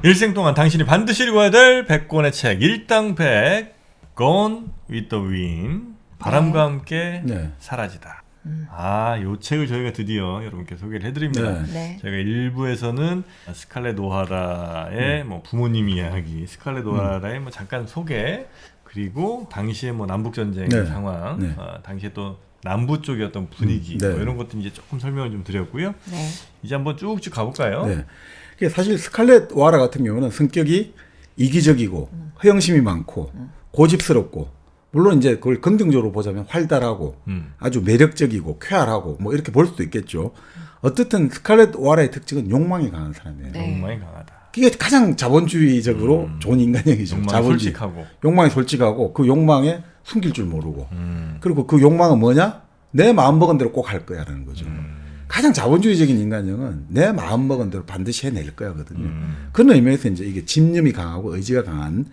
일생 동안 당신이 반드시 읽어야 될 100권의 책 일당백 Gone with the Wind 바람과 함께 네. 사라지다. 요 책을 저희가 드디어 여러분께 소개를 해드립니다. 네. 저희가 1부에서는 스칼렛 오하라의 뭐 부모님 이야기, 스칼렛 오하라의 뭐 잠깐 소개, 그리고 당시의 뭐 남북 전쟁 네. 상황, 네. 당시에 또 남부 쪽의 어떤 분위기 네. 뭐 이런 것도 이제 조금 설명을 좀 드렸고요. 네. 이제 한번 쭉쭉 가볼까요? 네. 이게 사실 스칼렛 오하라 같은 경우는 성격이 이기적이고 허영심이 많고 고집스럽고, 물론 이제 그걸 긍정적으로 보자면 활달하고 아주 매력적이고 쾌활하고 뭐 이렇게 볼 수도 있겠죠. 어쨌든 스칼렛 오하라의 특징은 욕망이 강한 사람이에요. 네. 욕망이 강하다. 이게 가장 자본주의적으로 좋은 인간형이죠. 욕망이 자본주의. 솔직하고. 욕망이 솔직하고 그 욕망에 숨길 줄 모르고 그리고 그 욕망은 뭐냐? 내 마음먹은 대로 꼭 할 거야라는 거죠. 가장 자본주의적인 인간형은 내 마음먹은 대로 반드시 해낼 거야거든요. 그런 의미에서 이제 이게 집념이 강하고 의지가 강한,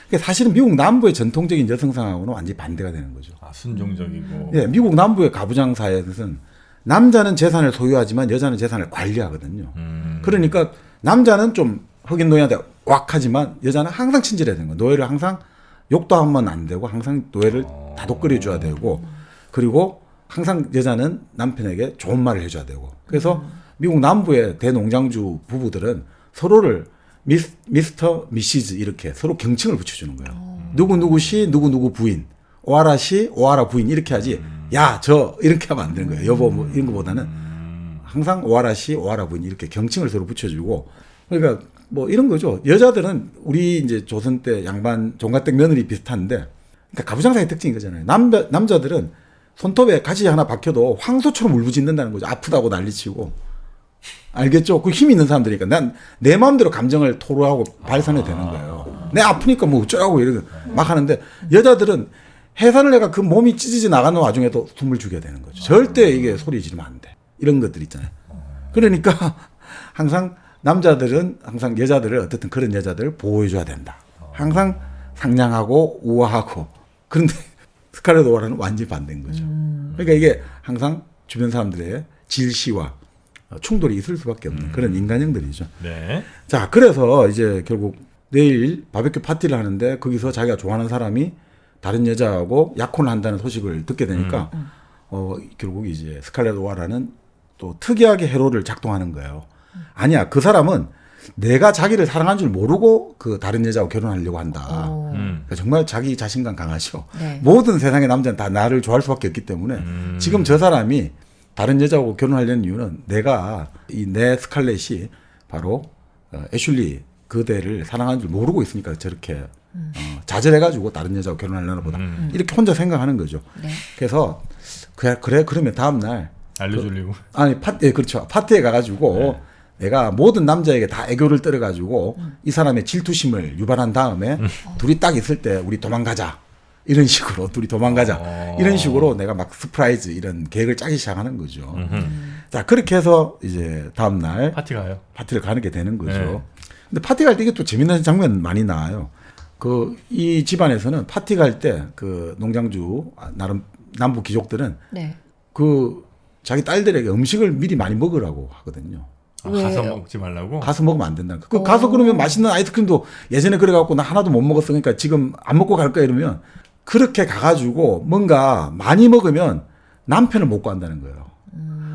그러니까 사실은 미국 남부의 전통적인 여성상하고는 완전히 반대가 되는 거죠. 순종적이고. 예, 미국 남부의 가부장 사회에서는 남자는 재산을 소유하지만 여자는 재산을 관리하거든요. 그러니까 남자는 좀 흑인 노예한테 왁하지만 여자는 항상 친절해야 되는 거예요. 노예를 항상 욕도 하면 안 되고 항상 노예를 다독거려 줘야 되고, 그리고 항상 여자는 남편에게 좋은 말을 해줘야 되고. 그래서 미국 남부의 대농장주 부부들은 서로를 미스터, 미시즈 이렇게 서로 경칭을 붙여주는 거예요. 누구누구 씨, 누구누구 부인, 오하라 씨, 오하라 부인 이렇게 하지, 야, 저 이렇게 하면 안 되는 거예요. 여보 뭐 이런 거보다는 항상 오하라 씨, 오하라 부인 이렇게 경칭을 서로 붙여주고. 그러니까 뭐 이런 거죠. 여자들은 우리 이제 조선 때 양반 종갓댁 며느리 비슷한데, 그러니까 가부장사의 특징인 거잖아요. 남자들은 손톱에 가지 하나 박혀도 황소처럼 울부짖는다는 거죠. 아프다고 난리치고. 알겠죠? 그 힘 있는 사람들이니까 난 내 마음대로 감정을 토로하고 발산해 되는 거예요. 내 아프니까 뭐 어쩌라고 이러고 막 하는데, 여자들은 해산을 해가 그 몸이 찢어져 나가는 와중에도 숨을 죽여야 되는 거죠. 절대 이게 소리 지르면 안 돼. 이런 것들 있잖아요. 그러니까 항상 남자들은 항상 여자들을, 어쨌든 그런 여자들을 보호해줘야 된다. 항상 상냥하고 우아하고. 그런데 스칼렛 오하라는 완전히 반대인 거죠. 그러니까 이게 항상 주변 사람들의 질시와 충돌이 있을 수밖에 없는 그런 인간형들이죠. 네. 자, 그래서 이제 결국 내일 바베큐 파티를 하는데 거기서 자기가 좋아하는 사람이 다른 여자하고 약혼을 한다는 소식을 듣게 되니까 결국 이제 스칼렛 오하라는 또 특이하게 회로를 작동하는 거예요. 아니야, 그 사람은 내가 자기를 사랑한 줄 모르고 그 다른 여자하고 결혼하려고 한다. 그러니까 정말 자기 자신감 강하죠. 네. 모든 세상의 남자는 다 나를 좋아할 수밖에 없기 때문에 지금 저 사람이 다른 여자하고 결혼하려는 이유는 내가 내 스칼렛이 바로 애슐리 그대를 사랑하는 줄 모르고 있으니까 저렇게 좌절해가지고 다른 여자하고 결혼하려나 보다. 이렇게 혼자 생각하는 거죠. 네. 그래서 그래 그러면 다음날 알려주려고. 그렇죠. 파티에 가가지고 내가 모든 남자에게 다 애교를 떨어가지고 이 사람의 질투심을 유발한 다음에 둘이 딱 있을 때 우리 도망가자. 이런 식으로 둘이 도망가자. 이런 식으로 내가 막 서프라이즈 이런 계획을 짜기 시작하는 거죠. 자, 그렇게 해서 이제 다음날 파티 가요. 파티를 가게 되는 거죠. 네. 근데 파티 갈 때 이게 또 재밌는 장면 많이 나와요. 이 집안에서는 파티 갈 때 그 농장주 나름 남부 귀족들은 네. 자기 딸들에게 음식을 미리 많이 먹으라고 하거든요. 가서 왜요? 먹지 말라고? 가서 먹으면 안 된다. 가서 그러면 맛있는 아이스크림도 예전에 그래갖고 나 하나도 못 먹었어. 그러니까 지금 안 먹고 갈 거야 이러면, 그렇게 가가지고 뭔가 많이 먹으면 남편을 못 구한다는 거예요.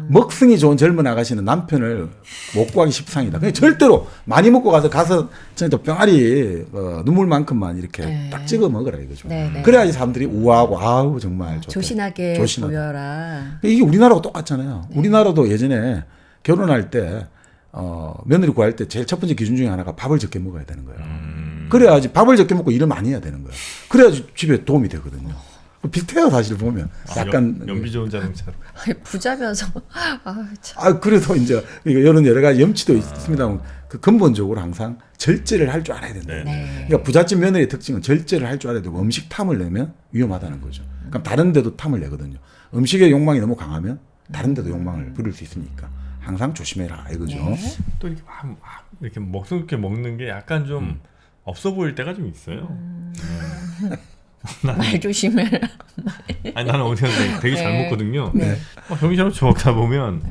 먹성이 좋은 젊은 아가씨는 남편을 못 구하기 십상이다. 그냥 절대로 많이 먹고 가서 진짜 병아리 눈물만큼만 이렇게 네. 딱 찍어 먹으라 이거죠. 네, 네. 그래야지 사람들이 우아하고 아우 정말 좋다. 조신하게 조신하다. 보여라. 이게 우리나라하고 똑같잖아요. 우리나라도 예전에 결혼할 때 며느리 구할 때 제일 첫 번째 기준 중에 하나가 밥을 적게 먹어야 되는 거예요. 그래야지 밥을 적게 먹고 일을 많이 해야 되는 거예요. 그래야지 집에 도움이 되거든요. 비슷해요, 사실 보면. 약간 연비 좋은 자동차로. 부자면서 참. 그래서 이제 이런 여러 가지 염치도 있습니다만 그 근본적으로 항상 절제를 할 줄 알아야 된다. 네. 그러니까 부잣집 며느리의 특징은 절제를 할 줄 알아야 되고, 음식 탐을 내면 위험하다는 거죠. 그럼 다른 데도 탐을 내거든요. 음식의 욕망이 너무 강하면 다른 데도 욕망을 부릴 수 있으니까 항상 조심해라 이거죠. 네. 또 이렇게 막 이렇게 먹성있게 먹는 게 약간 좀 없어 보일 때가 좀 있어요. 말 조심해라. 아니 나는 어디 가서 되게 잘 네. 먹거든요. 네. 정신없이 먹다 보면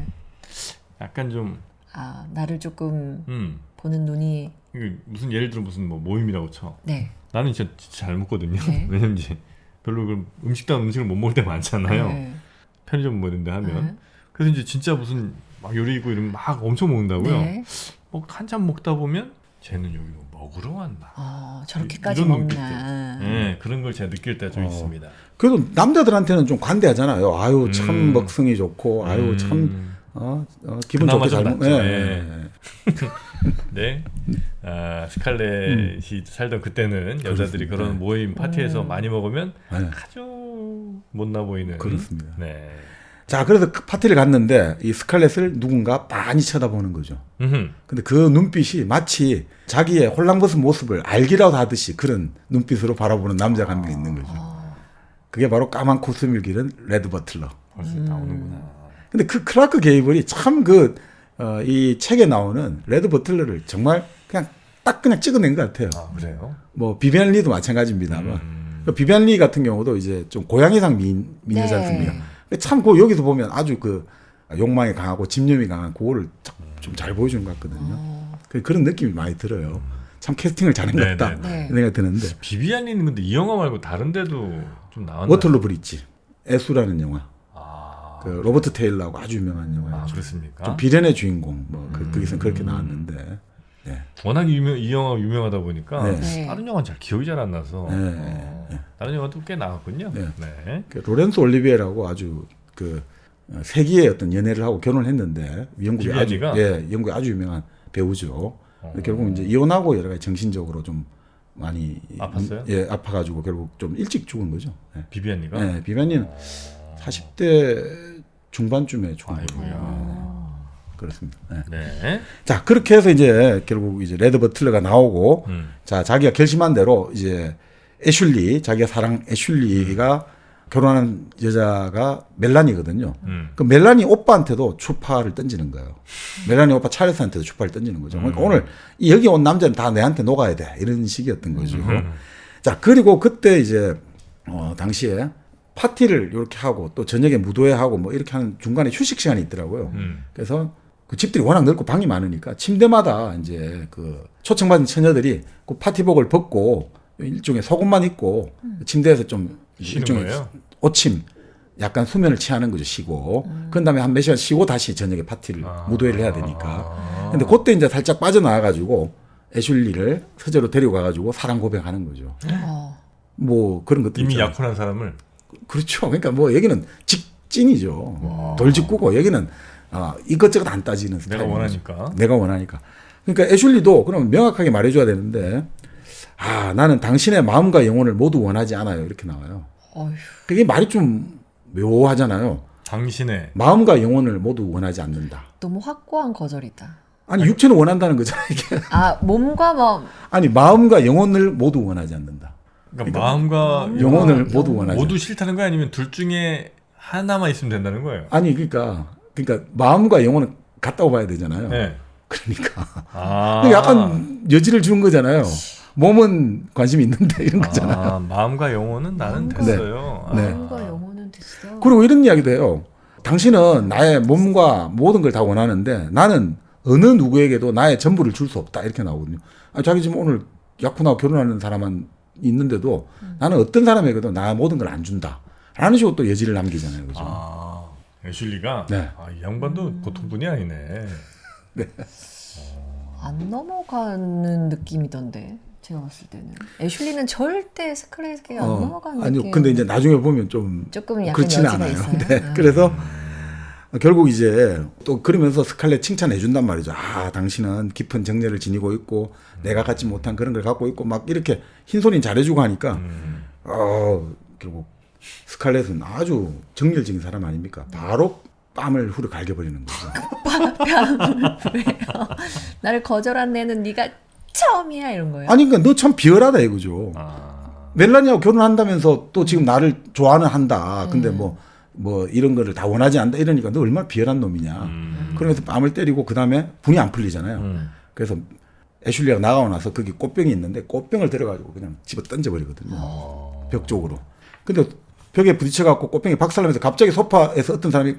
약간 좀 나를 조금 보는 눈이 이게 무슨 예를 들어 무슨 뭐 모임이라고 쳐. 네. 나는 진짜 잘 먹거든요. 네. 왜냐면 이제 별로 그 음식다운 음식을 못 먹을 때 많잖아요. 네. 편의점 뭐 이런 데 하면. 네. 그래서 이제 진짜 무슨 막 요리 있고 이러면 막 엄청 먹는다고요. 네. 한참 먹다 보면 쟤는 여기 뭐 먹으러 왔나. 저렇게까지 이런 눈빛들. 먹나. 네, 그런 걸 제가 느낄 때가 좀 있습니다. 그래도 남자들한테는 좀 관대하잖아요. 아유 참 먹성이 좋고 아유 참 기분 그나마 좋게 잘 좀 먹. 낫죠. 네. 네. 스칼렛이 살던 그때는 여자들이 그렇습니다. 그런 모임 파티에서 많이 먹으면 네. 아주 못나 보이는. 그렇습니다. 네. 자 그래서 그 파티를 갔는데 이 스칼렛을 누군가 많이 쳐다보는 거죠. 음흠. 근데 그 눈빛이 마치 자기의 홀랑벗은 모습을 알기라도 하듯이 그런 눈빛으로 바라보는 남자가 한 명 있는 거죠. 그게 바로 까만 코스튬을 기른 레드 버틀러. 벌써 나오는구나. 근데 그 클라크 게이블이 참 이 책에 나오는 레드 버틀러를 정말 그냥 찍어낸 것 같아요. 아, 그래요? 뭐 비비안 리도 마찬가지입니다만 그 비비안 리 같은 경우도 이제 좀 고양이상 미녀작품이에요. 네. 참 여기서 보면 아주 그 욕망이 강하고 집념이 강한 그거를 좀 잘 보여주는 것 같거든요. 그런 느낌이 많이 들어요. 참 캐스팅을 잘한 것 네, 같다 네, 네. 이런 생각이 드는데 비비안리는 근데 이 영화 말고 다른 데도 좀 나왔나요? 워털루 브릿지 애수라는 영화 아, 그 로버트 테일러하고 아주 유명한 영화예요. 아 그렇습니까? 좀 비련의 주인공 거기서 그렇게 나왔는데 네. 워낙 이 영화가 유명하다 보니까 네. 네. 다른 영화는 잘 기억이 잘 안 나서 네. 다른 영화도 꽤 나왔군요. 네. 네. 그 로렌스 올리비에라고 아주 세기의 어떤 연애를 하고 결혼을 했는데 영국의 아주 비비안리가? 영국의 아주 유명한 배우죠. 결국 이제 이혼하고 여러 가지 정신적으로 좀 많이 아팠어요? 예, 아파가지고 결국 좀 일찍 죽은 거죠. 예. 비비안리가? 네, 비비안리는 40대 중반쯤에 죽은 거예요. 아이고야. 그렇습니다. 네. 네. 자 그렇게 해서 이제 결국 이제 레드 버틀러가 나오고 자 자기가 결심한 대로 이제 애슐리 자기가 사랑 애슐리가 결혼하는 여자가 멜라니거든요. 그 멜라니 오빠한테도 추파를 던지는 거예요. 멜라니 오빠 찰스한테도 추파를 던지는 거죠. 그러니까 오늘 여기 온 남자는 다 내한테 녹아야 돼 이런 식이었던 거죠. 자 그리고 그때 이제 당시에 파티를 이렇게 하고 또 저녁에 무도회 하고 뭐 이렇게 하는 중간에 휴식 시간이 있더라고요. 그래서 그 집들이 워낙 넓고 방이 많으니까 침대마다 이제 그 초청받은 처녀들이 그 파티복을 벗고 일종의 속옷만 입고 침대에서 좀 쉬는 일종의 거예요? 오침 약간 수면을 취하는 거죠. 쉬고 그런 다음에 한 몇 시간 쉬고 다시 저녁에 파티를 무도회를 해야 되니까. 근데 그때 이제 살짝 빠져나와 가지고 애슐리를 서재로 데리고 가가지고 사랑 고백하는 거죠. 뭐 그런 것들 이미 있잖아요. 약혼한 사람을 그렇죠. 그러니까 뭐 여기는 직진이죠. 돌직구고 여기는 이것저것 안 따지는 스타일. 내가 원하니까. 그러니까 애슐리도 그럼 명확하게 말해줘야 되는데 나는 당신의 마음과 영혼을 모두 원하지 않아요. 이렇게 나와요. 어휴. 그게 말이 좀 묘하잖아요. 당신의 마음과 영혼을 모두 원하지 않는다. 너무 확고한 거절이다. 아니 육체는 원한다는 거잖아요. 이게. 몸과 마음. 아니 마음과 영혼을 모두 원하지 않는다. 그러니까 마음과 영혼을 모두 원하지. 모두 싫다는 거야 아니면 둘 중에 하나만 있으면 된다는 거예요? 아니 그러니까 마음과 영혼은 같다고 봐야 되잖아요. 네. 그러니까 아. 약간 여지를 주는 거잖아요. 몸은 관심이 있는데 이런 거잖아. 마음과 영혼은 나는 됐어요. 네. 마음과 영혼은 됐어. 그리고 이런 이야기도 해요. 당신은 나의 몸과 모든 걸 다 원하는데 나는 어느 누구에게도 나의 전부를 줄 수 없다. 이렇게 나오거든요. 자기 지금 오늘 약혼하고 결혼하는 사람은 있는데도 나는 어떤 사람에게도 나의 모든 걸 안 준다. 라는 식으로 또 여지를 남기잖아요. 그죠? 애슐리가 네. 이 양반도 보통분이 아니네. 안 넘어가는 느낌이던데. 제가 봤을 때는 애슐리는 절대 스칼렛에게 안 넘어가는 느낌. 아니요. 근데 이제 나중에 보면 좀 조금 약간 그렇지는 여지가 않아요. 있어요. 네. 그래서 결국 이제 또 그러면서 스칼렛 칭찬해 준단 말이죠. 당신은 깊은 정열을 지니고 있고 내가 갖지 못한 그런 걸 갖고 있고 막 이렇게 흰손이 잘해주고 하니까 결국 스칼렛은 아주 정열적인 사람 아닙니까? 바로 뺨을 후려 갈겨버리는 거죠. 왜요? 나를 거절한 애는 네가 처음이야 이런 거예요. 아니 그러니까 너 참 비열하다 이거죠. 멜라니하고 결혼한다면서 또 지금 나를 좋아는 한다. 근데 뭐 이런 거를 다 원하지 않는다 이러니까 너 얼마나 비열한 놈이냐. 그러면서 뺨을 때리고 그 다음에 분이 안 풀리잖아요. 그래서 애슐리가 나가고 나서 거기 꽃병이 있는데 꽃병을 들어가지고 그냥 집어 던져버리거든요. 벽 쪽으로. 근데 벽에 부딪혀갖고 꽃병이 박살나면서 갑자기 소파에서 어떤 사람이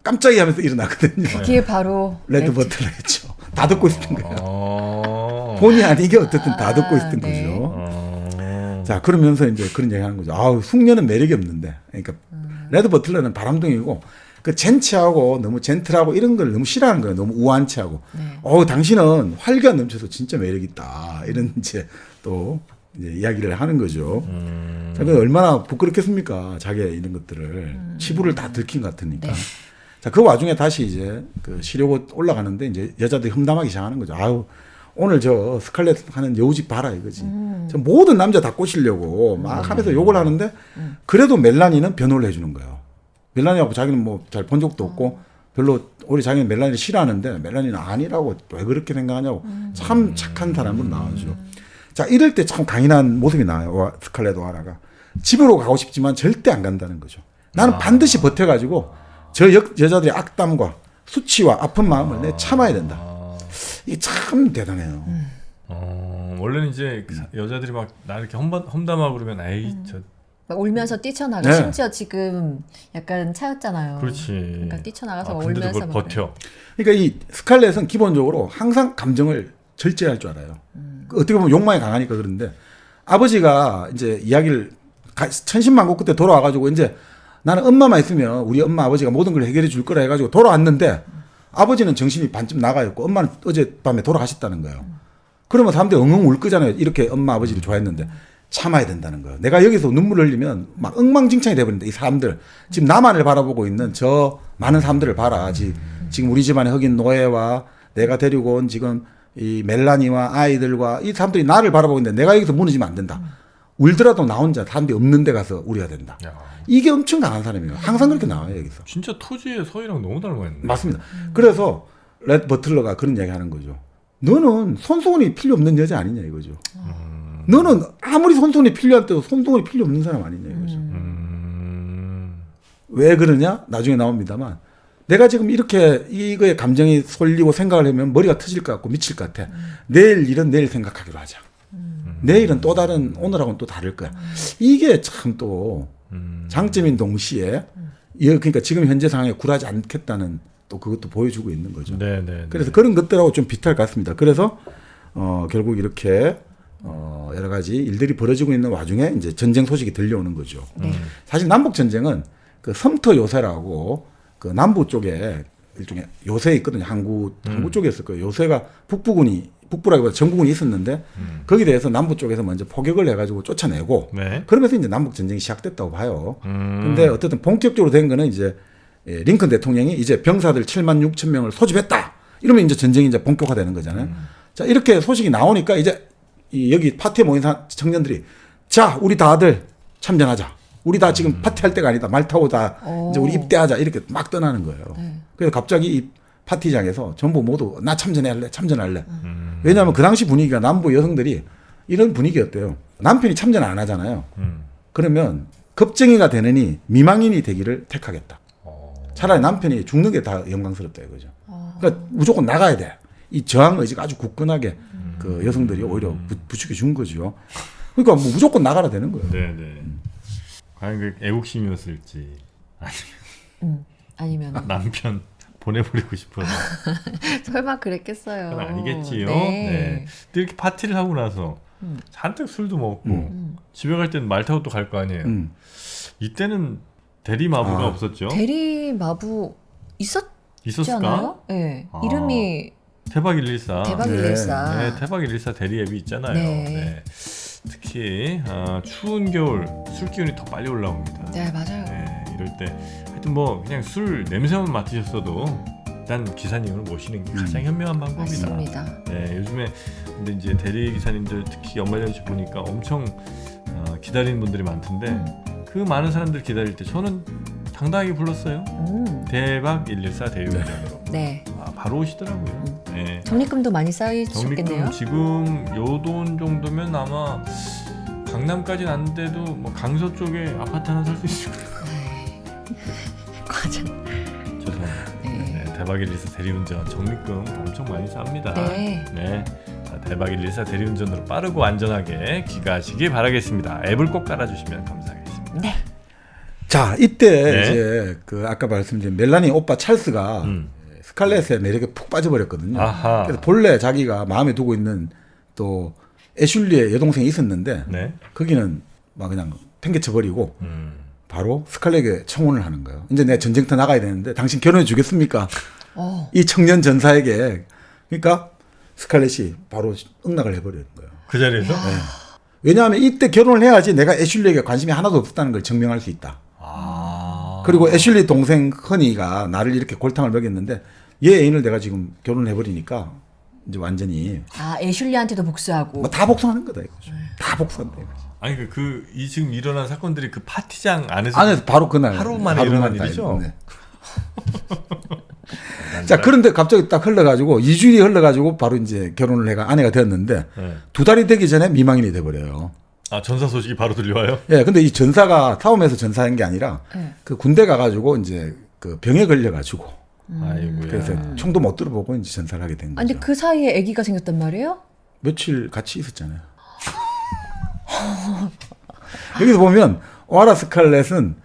깜짝이야 하면서 일어나거든요. 그게 바로 레드 버틀러였죠. 다 듣고 있었던 거예요. 본의 아니게 어쨌든 다 듣고 있었던 네. 거죠. 자, 그러면서 이제 그런 얘기 하는 거죠. 아우, 숙녀는 매력이 없는데. 그러니까 레드 버틀러는 바람둥이고 그 젠치하고 너무 젠틀하고 이런 걸 너무 싫어하는 거예요. 너무 우아한치하고. 네. 당신은 활기가 넘쳐서 진짜 매력 있다. 이런 이제 또 이제 이야기를 하는 거죠. 자, 그 얼마나 부끄럽겠습니까? 자기의 이런 것들을 치부를 다 들킨 것 같으니까. 네. 자, 그 와중에 다시 이제 그 쉬려고 올라가는데 이제 여자들이 험담하기 시작하는 거죠. 아유, 오늘 저 스칼렛 하는 여우짓 봐라 이거지. 저 모든 남자 다 꼬시려고 막 하면서 욕을 하는데 그래도 멜라니는 변호를 해주는 거예요. 멜라니하고 자기는 뭐 잘 본 적도 없고 별로 우리 자기는 멜라니를 싫어하는데 멜라니는 아니라고 왜 그렇게 생각하냐고 참 착한 사람으로 나와죠. 자, 이럴 때 참 강인한 모습이 나와요. 스칼렛 오하라가 집으로 가고 싶지만 절대 안 간다는 거죠. 나는 반드시 버텨가지고 저 여자들의 악담과 수치와 아픈 마음을 내 참아야 된다. 이게 참 대단해요. 원래는 이제 그 여자들이 막 나 이렇게 험담하고 그러면 에이 저 막 울면서 뛰쳐나가. 네. 심지어 지금 약간 차였잖아요. 그렇지. 그러니까 뛰쳐나가서 근데도 울면서 그걸 막 버텨. 그러니까 이 스칼렛은 기본적으로 항상 감정을 절제할 줄 알아요. 어떻게 보면 욕망이 강하니까 그런데 아버지가 이제 이야기를 천신만고 끝에 돌아와가지고 이제 나는 엄마만 있으면 우리 엄마 아버지가 모든 걸 해결해 줄 거라 해가지고 돌아왔는데 아버지는 정신이 반쯤 나가 있고 엄마는 어젯밤에 돌아가셨다는 거예요. 그러면 사람들이 엉엉 울 거잖아요. 이렇게 엄마 아버지를 좋아했는데 참아야 된다는 거예요. 내가 여기서 눈물을 흘리면 막 엉망진창이 돼버린다. 이 사람들 지금 나만을 바라보고 있는 저 많은 사람들을 봐라. 지금 우리 집안의 흑인 노예와 내가 데리고 온 지금 이 멜라니와 아이들과 이 사람들이 나를 바라보고 있는데 내가 여기서 무너지면 안 된다. 울더라도 나 혼자 사람들이 없는 데 가서 울어야 된다. 야, 이게 엄청 강한 사람이에요. 항상 그렇게 나와요, 여기서. 진짜 토지의 서희랑 너무 닮아있네. 맞습니다. 그래서 레드 버틀러가 그런 이야기 하는 거죠. 너는 손수건이 필요 없는 여자 아니냐 이거죠. 너는 아무리 손수건이 필요할 때도 손수건이 필요 없는 사람 아니냐 이거죠. 왜 그러냐? 나중에 나옵니다만 내가 지금 이렇게 이거에 감정이 쏠리고 생각을 하면 머리가 터질 것 같고 미칠 것 같아. 내일 일은 내일 생각하기로 하자. 내일은 또 다른 오늘하고는 또 다를 거야. 이게 참 또 장점인 동시에 그러니까 지금 현재 상황에 굴하지 않겠다는 또 그것도 보여주고 있는 거죠. 네. 그래서 그런 것들하고 좀 비슷할 것 같습니다. 그래서 결국 이렇게 여러 가지 일들이 벌어지고 있는 와중에 이제 전쟁 소식이 들려오는 거죠. 사실 남북 전쟁은 그 섬터 요새라고 그 남부 쪽에 일종의 요새 있거든요. 항구 쪽에 있을 거예요. 요새가 북부라기보다 전국군이 있었는데 거기에 대해서 남부 쪽에서 먼저 포격을 해가지고 쫓아내고 네. 그러면서 이제 남북 전쟁이 시작됐다고 봐요. 근데 어쨌든 본격적으로 된 거는 이제 링컨 대통령이 이제 병사들 7만 6천 명을 소집했다. 이러면 이제 전쟁이 이제 본격화되는 거잖아요. 자, 이렇게 소식이 나오니까 이제 여기 파티에 모인 청년들이 자, 우리 다들 참전하자. 우리 다 지금 파티할 때가 아니다. 말 타고 다 이제 우리 입대하자. 이렇게 막 떠나는 거예요. 그래서 갑자기 이 파티장에서 전부 모두 나 참전할래. 왜냐하면 그 당시 분위기가 남부 여성들이 이런 분위기였대요. 남편이 참전 안 하잖아요. 그러면 겁쟁이가 되느니 미망인이 되기를 택하겠다. 차라리 남편이 죽는 게 다 영광스럽다 이거죠. 그러니까 무조건 나가야 돼. 이 저항 의지가 아주 굳건하게 그 여성들이 오히려 부추겨 준 거죠. 그러니까 뭐 무조건 나가라 되는 거예요. 네. 과연 그 애국심이었을지 아니면 남편 보내버리고 싶어서 설마 그랬겠어요. 그건 아니겠지요. 네. 네. 근데 이렇게 파티를 하고 나서 잔뜩 술도 먹고 집에 갈 때는 말 타고 또 갈 거 아니에요. 이때는 대리 마부가 없었죠. 대리 마부 있었지 있었을까? 않아요? 네. 이름이 태박 114. 대박 네. 114. 네, 태박 114 대리 앱이 있잖아요. 네. 네. 특히 추운 겨울 술 기운이 더 빨리 올라옵니다. 네, 맞아요. 네, 이럴 때 하여튼 뭐 그냥 술 냄새만 맡으셨어도 일단 기사님을 모시는 게 가장 현명한 방법이다. 맞습니다. 네, 요즘에 근데 이제 대리 기사님들 특히 연말연시 보니까 엄청 기다리는 분들이 많던데 그 많은 사람들 기다릴 때 저는 당당하게 불렀어요. 대박 114 대리운전으로. 네. 바로 오시더라고요. 네. 적립금도 많이 쌓이셨겠네요. 적립금 지금 요 돈 정도면 아마 강남까지는 안 돼도 뭐 강서 쪽에 아파트 하나 살 수 있을 거예요. 과장. 죄송합니다. 네. 네, 대박 114 대리운전 적립금 엄청 많이 쌉니다. 네. 네. 자, 대박 114 대리운전으로 빠르고 안전하게 귀가하시기 바라겠습니다. 앱을 꼭 깔아주시면 감사하겠습니다. 네. 자, 이때 네. 이제 그 아까 말씀드린 멜라니 오빠 찰스가 스칼렛의 매력에 푹 빠져버렸거든요. 아하. 그래서 본래 자기가 마음에 두고 있는 또 애슐리의 여동생이 있었는데 네. 거기는 막 그냥 팽개쳐버리고 바로 스칼렛에게 청혼을 하는 거예요. 이제 내가 전쟁터 나가야 되는데 당신 결혼해 주겠습니까? 이 청년 전사에게. 그러니까 스칼렛이 바로 응낙을 해버리는 거예요. 그 자리에서? 네. 왜냐하면 이때 결혼을 해야지 내가 애슐리에게 관심이 하나도 없다는 걸 증명할 수 있다. 아. 그리고 애슐리 동생 허니가 나를 이렇게 골탕을 먹였는데 얘 애인을 내가 지금 결혼을 해버리니까 이제 완전히 아, 애슐리한테도 복수하고. 뭐 다 복수하는 거다 이거죠. 다 복수한다 이거죠. 아니 이 지금 일어난 사건들이 그 파티장 안에서 바로 그날 하루 만에 일어난 일이죠? 네. 자, 그런데 갑자기 딱 흘러가지고 2주일이 흘러가지고 바로 이제 결혼을 해가 아내가 되었는데 네. 2달이 되기 전에 미망인이 돼버려요. 아, 전사 소식이 바로 들려와요? 예, 근데 이 전사가 싸움에서 전사한 게 아니라 네. 그 군대 가가지고 이제 그 병에 걸려가지고 아이고야. 그래서 총도 못 들어보고 이제 전사를 하게 된 아, 근데 거죠. 그 사이에 아기가 생겼단 말이에요? 며칠 같이 있었잖아요. 여기서 보면 오하라 스칼렛은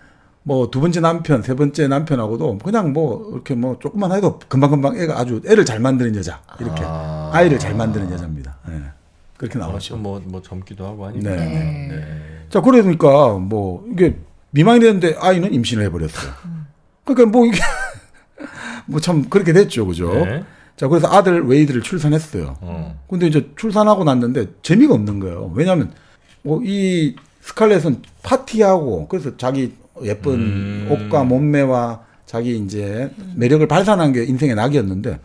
뭐 두 번째 남편, 세 번째 남편하고도 그냥 뭐 이렇게 뭐 조금만 해도 금방금방 애가 아주 애를 잘 만드는 여자 이렇게 아이를 잘 만드는 여자입니다. 예. 그렇게 나오죠. 뭐 젊기도 하고 하니까. 네. 네. 자, 그러니까 뭐 이게 미망이 됐는데 아이는 임신을 해버렸어요. 그러니까 뭐 이게 뭐 참 그렇게 됐죠, 그죠? 네. 자, 그래서 아들 웨이드를 출산했어요. 근데 이제 출산하고 났는데 재미가 없는 거예요. 왜냐하면 뭐 이 스칼렛은 파티하고 그래서 자기 예쁜 옷과 몸매와 자기 이제 매력을 발산한 게 인생의 낙이었는데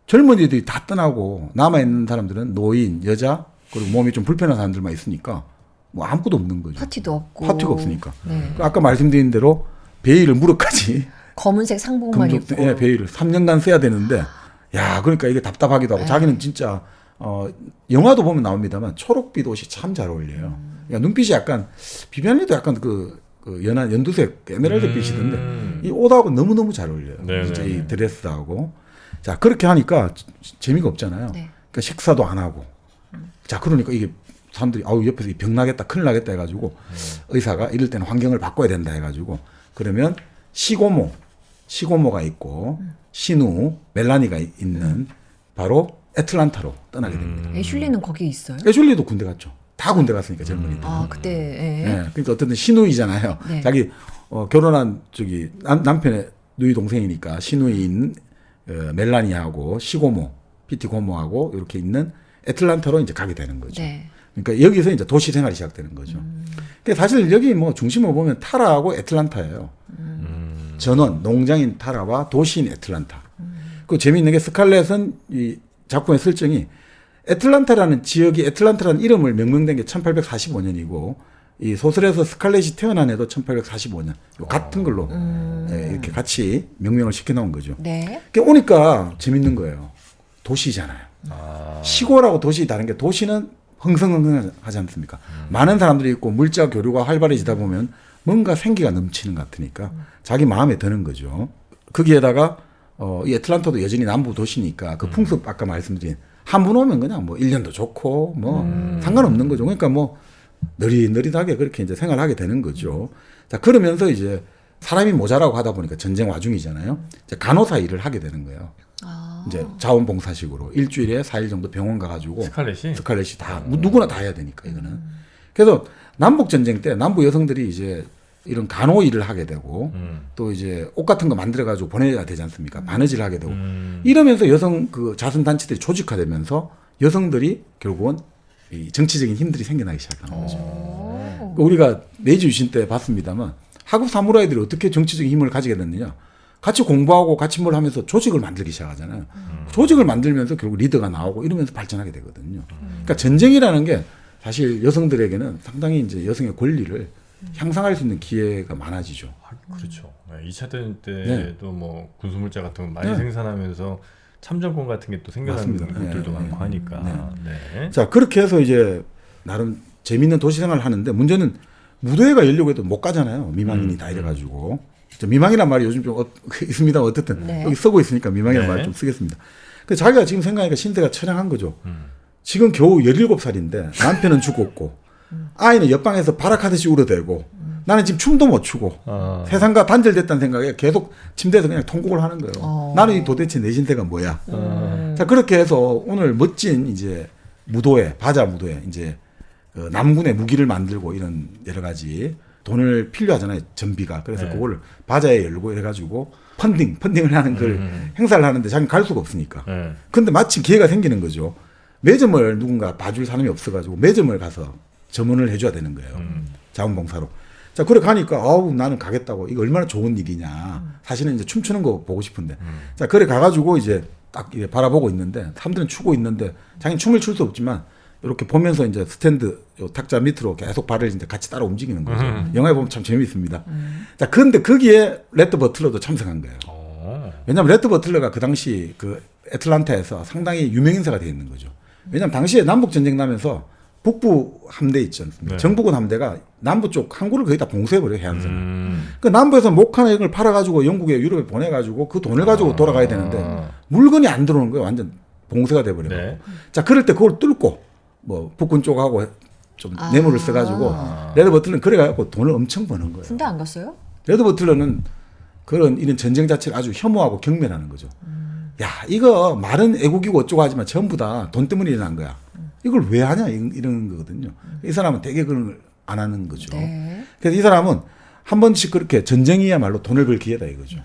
젊은이들이 다 떠나고 남아있는 사람들은 노인, 여자 그리고 몸이 좀 불편한 사람들만 있으니까 뭐 아무것도 없는 거죠. 파티도 없고. 파티가 없으니까. 네. 아까 말씀드린 대로 베일을 무릎까지 검은색 상복만 입고. 예, 베일을 3년간 써야 되는데 야, 그러니까 이게 답답하기도 하고 자기는 진짜 영화도 보면 나옵니다만 초록빛 옷이 참 잘 어울려요. 그러니까 눈빛이 약간 비비안리도 약간 그 연한 연두색 에메랄드 빛이던데 이 옷하고 너무너무 잘 어울려요. 네네네. 진짜 이 드레스하고. 자, 그렇게 하니까 재미가 없잖아요. 네. 그러니까 식사도 안 하고. 자, 그러니까 이게 사람들이 아우 옆에서 병 나겠다, 큰일 나겠다 해가지고 의사가 이럴 때는 환경을 바꿔야 된다 해가지고 그러면 시고모가 있고 신우, 멜라니가 있는 바로 애틀란타로 떠나게 됩니다. 애슐리는 거기에 있어요? 애슐리도 군대 갔죠. 다 군대 갔으니까 젊은이들. 아, 그때. 예. 예, 그러니까 어쨌든 신우이잖아요. 네. 자기 결혼한 저기 남편의 누이 동생이니까 신우이인 멜라니하고 시고모, 피티 고모하고 이렇게 있는 애틀란타로 이제 가게 되는 거죠. 네. 그러니까 여기서 이제 도시 생활이 시작되는 거죠. 그러니까 사실 여기 뭐 중심을 보면 타라하고 애틀란타예요. 전원 농장인 타라와 도시인 애틀란타. 그 재미있는 게 스칼렛은 이 작품의 설정이 애틀란타라는 지역이 애틀란타라는 이름을 명명된 게 1845년이고 이 소설에서 스칼렛이 태어난 해도 1845년 같은 걸로 예, 이렇게 같이 명명을 시켜놓은 거죠. 네. 그러니까 오니까 재밌는 거예요. 도시잖아요. 시골하고 도시 다른 게 도시는 흥성흥성하지 않습니까? 많은 사람들이 있고 물자 교류가 활발해지다 보면 뭔가 생기가 넘치는 것 같으니까 자기 마음에 드는 거죠. 거기에다가 이 애틀란타도 여전히 남부 도시니까 그 풍습 아까 말씀드린 한 번 오면 그냥 뭐 1년도 좋고 뭐 상관없는 거죠. 그러니까 뭐 느릿느릿하게 그렇게 이제 생활하게 되는 거죠. 자, 그러면서 이제 사람이 모자라고 하다 보니까 전쟁 와중이잖아요. 이제 간호사 일을 하게 되는 거예요. 이제 자원봉사식으로 일주일에 4일 정도 병원 가가지고 스칼렛이 다 누구나 다 해야 되니까 이거는. 그래서 남북 전쟁 때 남부 여성들이 이제 이런 간호 일을 하게 되고 또 이제 옷 같은 거 만들어가지고 보내야 되지 않습니까? 바느질을 하게 되고 이러면서 여성 그 자선 단체들이 조직화되면서 여성들이 결국은 이 정치적인 힘들이 생겨나기 시작하는 거죠. 우리가 메이지 유신 때 봤습니다만 하급 사무라이들이 어떻게 정치적인 힘을 가지게 됐느냐? 같이 공부하고 같이 뭘 하면서 조직을 만들기 시작하잖아요. 조직을 만들면서 결국 리더가 나오고 이러면서 발전하게 되거든요. 그러니까 전쟁이라는 게 사실 여성들에게는 상당히 이제 여성의 권리를 향상할 수 있는 기회가 많아지죠. 그렇죠. 2차 대전 때도 뭐 군수물자 같은 거 많이 생산하면서 참정권 같은 게 또 생겨나는 것들도 많고 하니까. 네. 자, 그렇게 해서 이제 나름 재밌는 도시 생활을 하는데 문제는 무도회가 열려고 해도 못 가잖아요. 미망인이 다 이래가지고. 미망이란 말이 요즘 좀 있습니다. 어쨌든 여기 쓰고 있으니까 미망이란 말 좀 쓰겠습니다. 그래서 자기가 지금 생각하니까 신세가 처량한 거죠. 지금 겨우 17살인데 남편은 죽었고 아이는 옆방에서 발악하듯이 울어대고 나는 지금 춤도 못 추고 세상과 단절됐다는 생각에 계속 침대에서 그냥 통곡을 하는 거예요. 나는 이 도대체 내 신세가 뭐야. 자, 그렇게 해서 오늘 멋진 이제 무도회, 바자 무도회, 이제 그 남군의 무기를 만들고 이런 여러 가지 돈을 필요하잖아요. 전비가. 그래서 네. 그걸 바자에 열고 이래가지고 펀딩을 하는 걸 행사를 하는데 자기는 갈 수가 없으니까. 네. 근데 마침 기회가 생기는 거죠. 매점을 누군가 봐줄 사람이 없어가지고 매점을 가서 점원을 해줘야 되는 거예요. 자원봉사로. 자, 그래 가니까 아우 나는 가겠다고. 이거 얼마나 좋은 일이냐. 사실은 이제 춤추는 거 보고 싶은데. 자, 그래 가가지고 이제 딱 이렇게 바라보고 있는데 사람들은 추고 있는데 자기는 춤을 출 수 없지만 이렇게 보면서 이제 스탠드 요 탁자 밑으로 계속 발을 이제 같이 따라 움직이는 거죠. 영화에 보면 참 재미있습니다. 자, 근데 거기에 레드 버틀러도 참석한 거예요. 왜냐하면 레드 버틀러가 그 당시 그 애틀란타에서 상당히 유명 인사가 되어 있는 거죠. 왜냐하면 당시에 남북 전쟁 나면서 북부 함대 있지 않습니까? 네. 정부군 함대가 남부 쪽 항구를 거의 다 봉쇄해버려요, 해안선을. 그 남부에서 목하나 이걸 팔아가지고 영국에 유럽에 보내가지고 그 돈을 가지고 돌아가야 되는데 물건이 안 들어오는 거예요. 완전 봉쇄가 돼버려요. 네. 자, 그럴 때 그걸 뚫고 뭐 북군 쪽하고 좀 뇌물을 써가지고 레드 버틀러는 그래가지고 돈을 엄청 버는 거예요. 군대 안 갔어요? 레드 버틀러는 그런 이런 전쟁 자체를 아주 혐오하고 경멸하는 거죠. 야, 이거 말은 애국이고 어쩌고 하지만 전부 다 돈 때문에 일어난 거야. 이걸 왜 하냐 이런 거거든요. 이 사람은 되게 그런 걸 안 하는 거죠. 네. 그래서 이 사람은 한 번씩 그렇게 전쟁이야말로 돈을 벌 기회다 이거죠.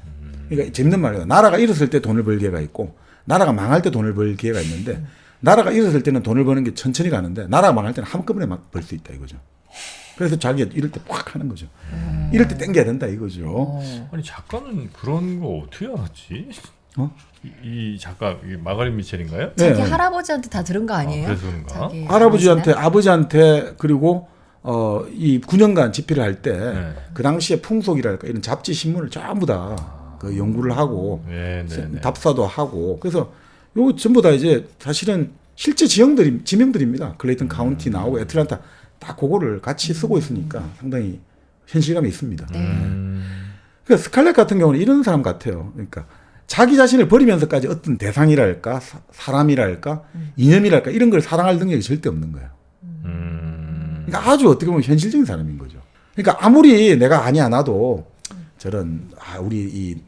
그러니까 재밌는 말이에요. 나라가 일었을 때 돈을 벌 기회가 있고 나라가 망할 때 돈을 벌 기회가 있는데 나라가 일었을 때는 돈을 버는 게 천천히 가는데 나라가 망할 때는 한꺼번에 막 벌 수 있다 이거죠. 그래서 자기가 이럴 때 팍 하는 거죠. 이럴 때 땡겨야 된다 이거죠. 아니 작가는 그런 거 어떻게 알았지? 어? 이 작가 이 마가린 미첼인가요? 자기 네. 할아버지한테 다 들은 거 아니에요? 그래서 그런가? 자기 할아버지한테 아버지나? 아버지한테 그리고 이 9년간 집필을 할 때 그 네. 당시에 풍속이랄까 이런 잡지 신문을 전부 다 그 연구를 하고 네, 네, 네. 답사도 하고 그래서 요 전부 다 이제 사실은 실제 지명들입니다. 클레이턴 카운티 나오고 애틀란타 다 그거를 같이 쓰고 있으니까 상당히 현실감이 있습니다. 네. 그러니까 스칼렛 같은 경우는 이런 사람 같아요. 그러니까 자기 자신을 버리면서까지 어떤 대상이랄까 사람이랄까 이념이랄까 이런 걸 사랑할 능력이 절대 없는 거예요. 그러니까 아주 어떻게 보면 현실적인 사람인 거죠. 그러니까 아무리 내가 아니야 나도 저런 우리 이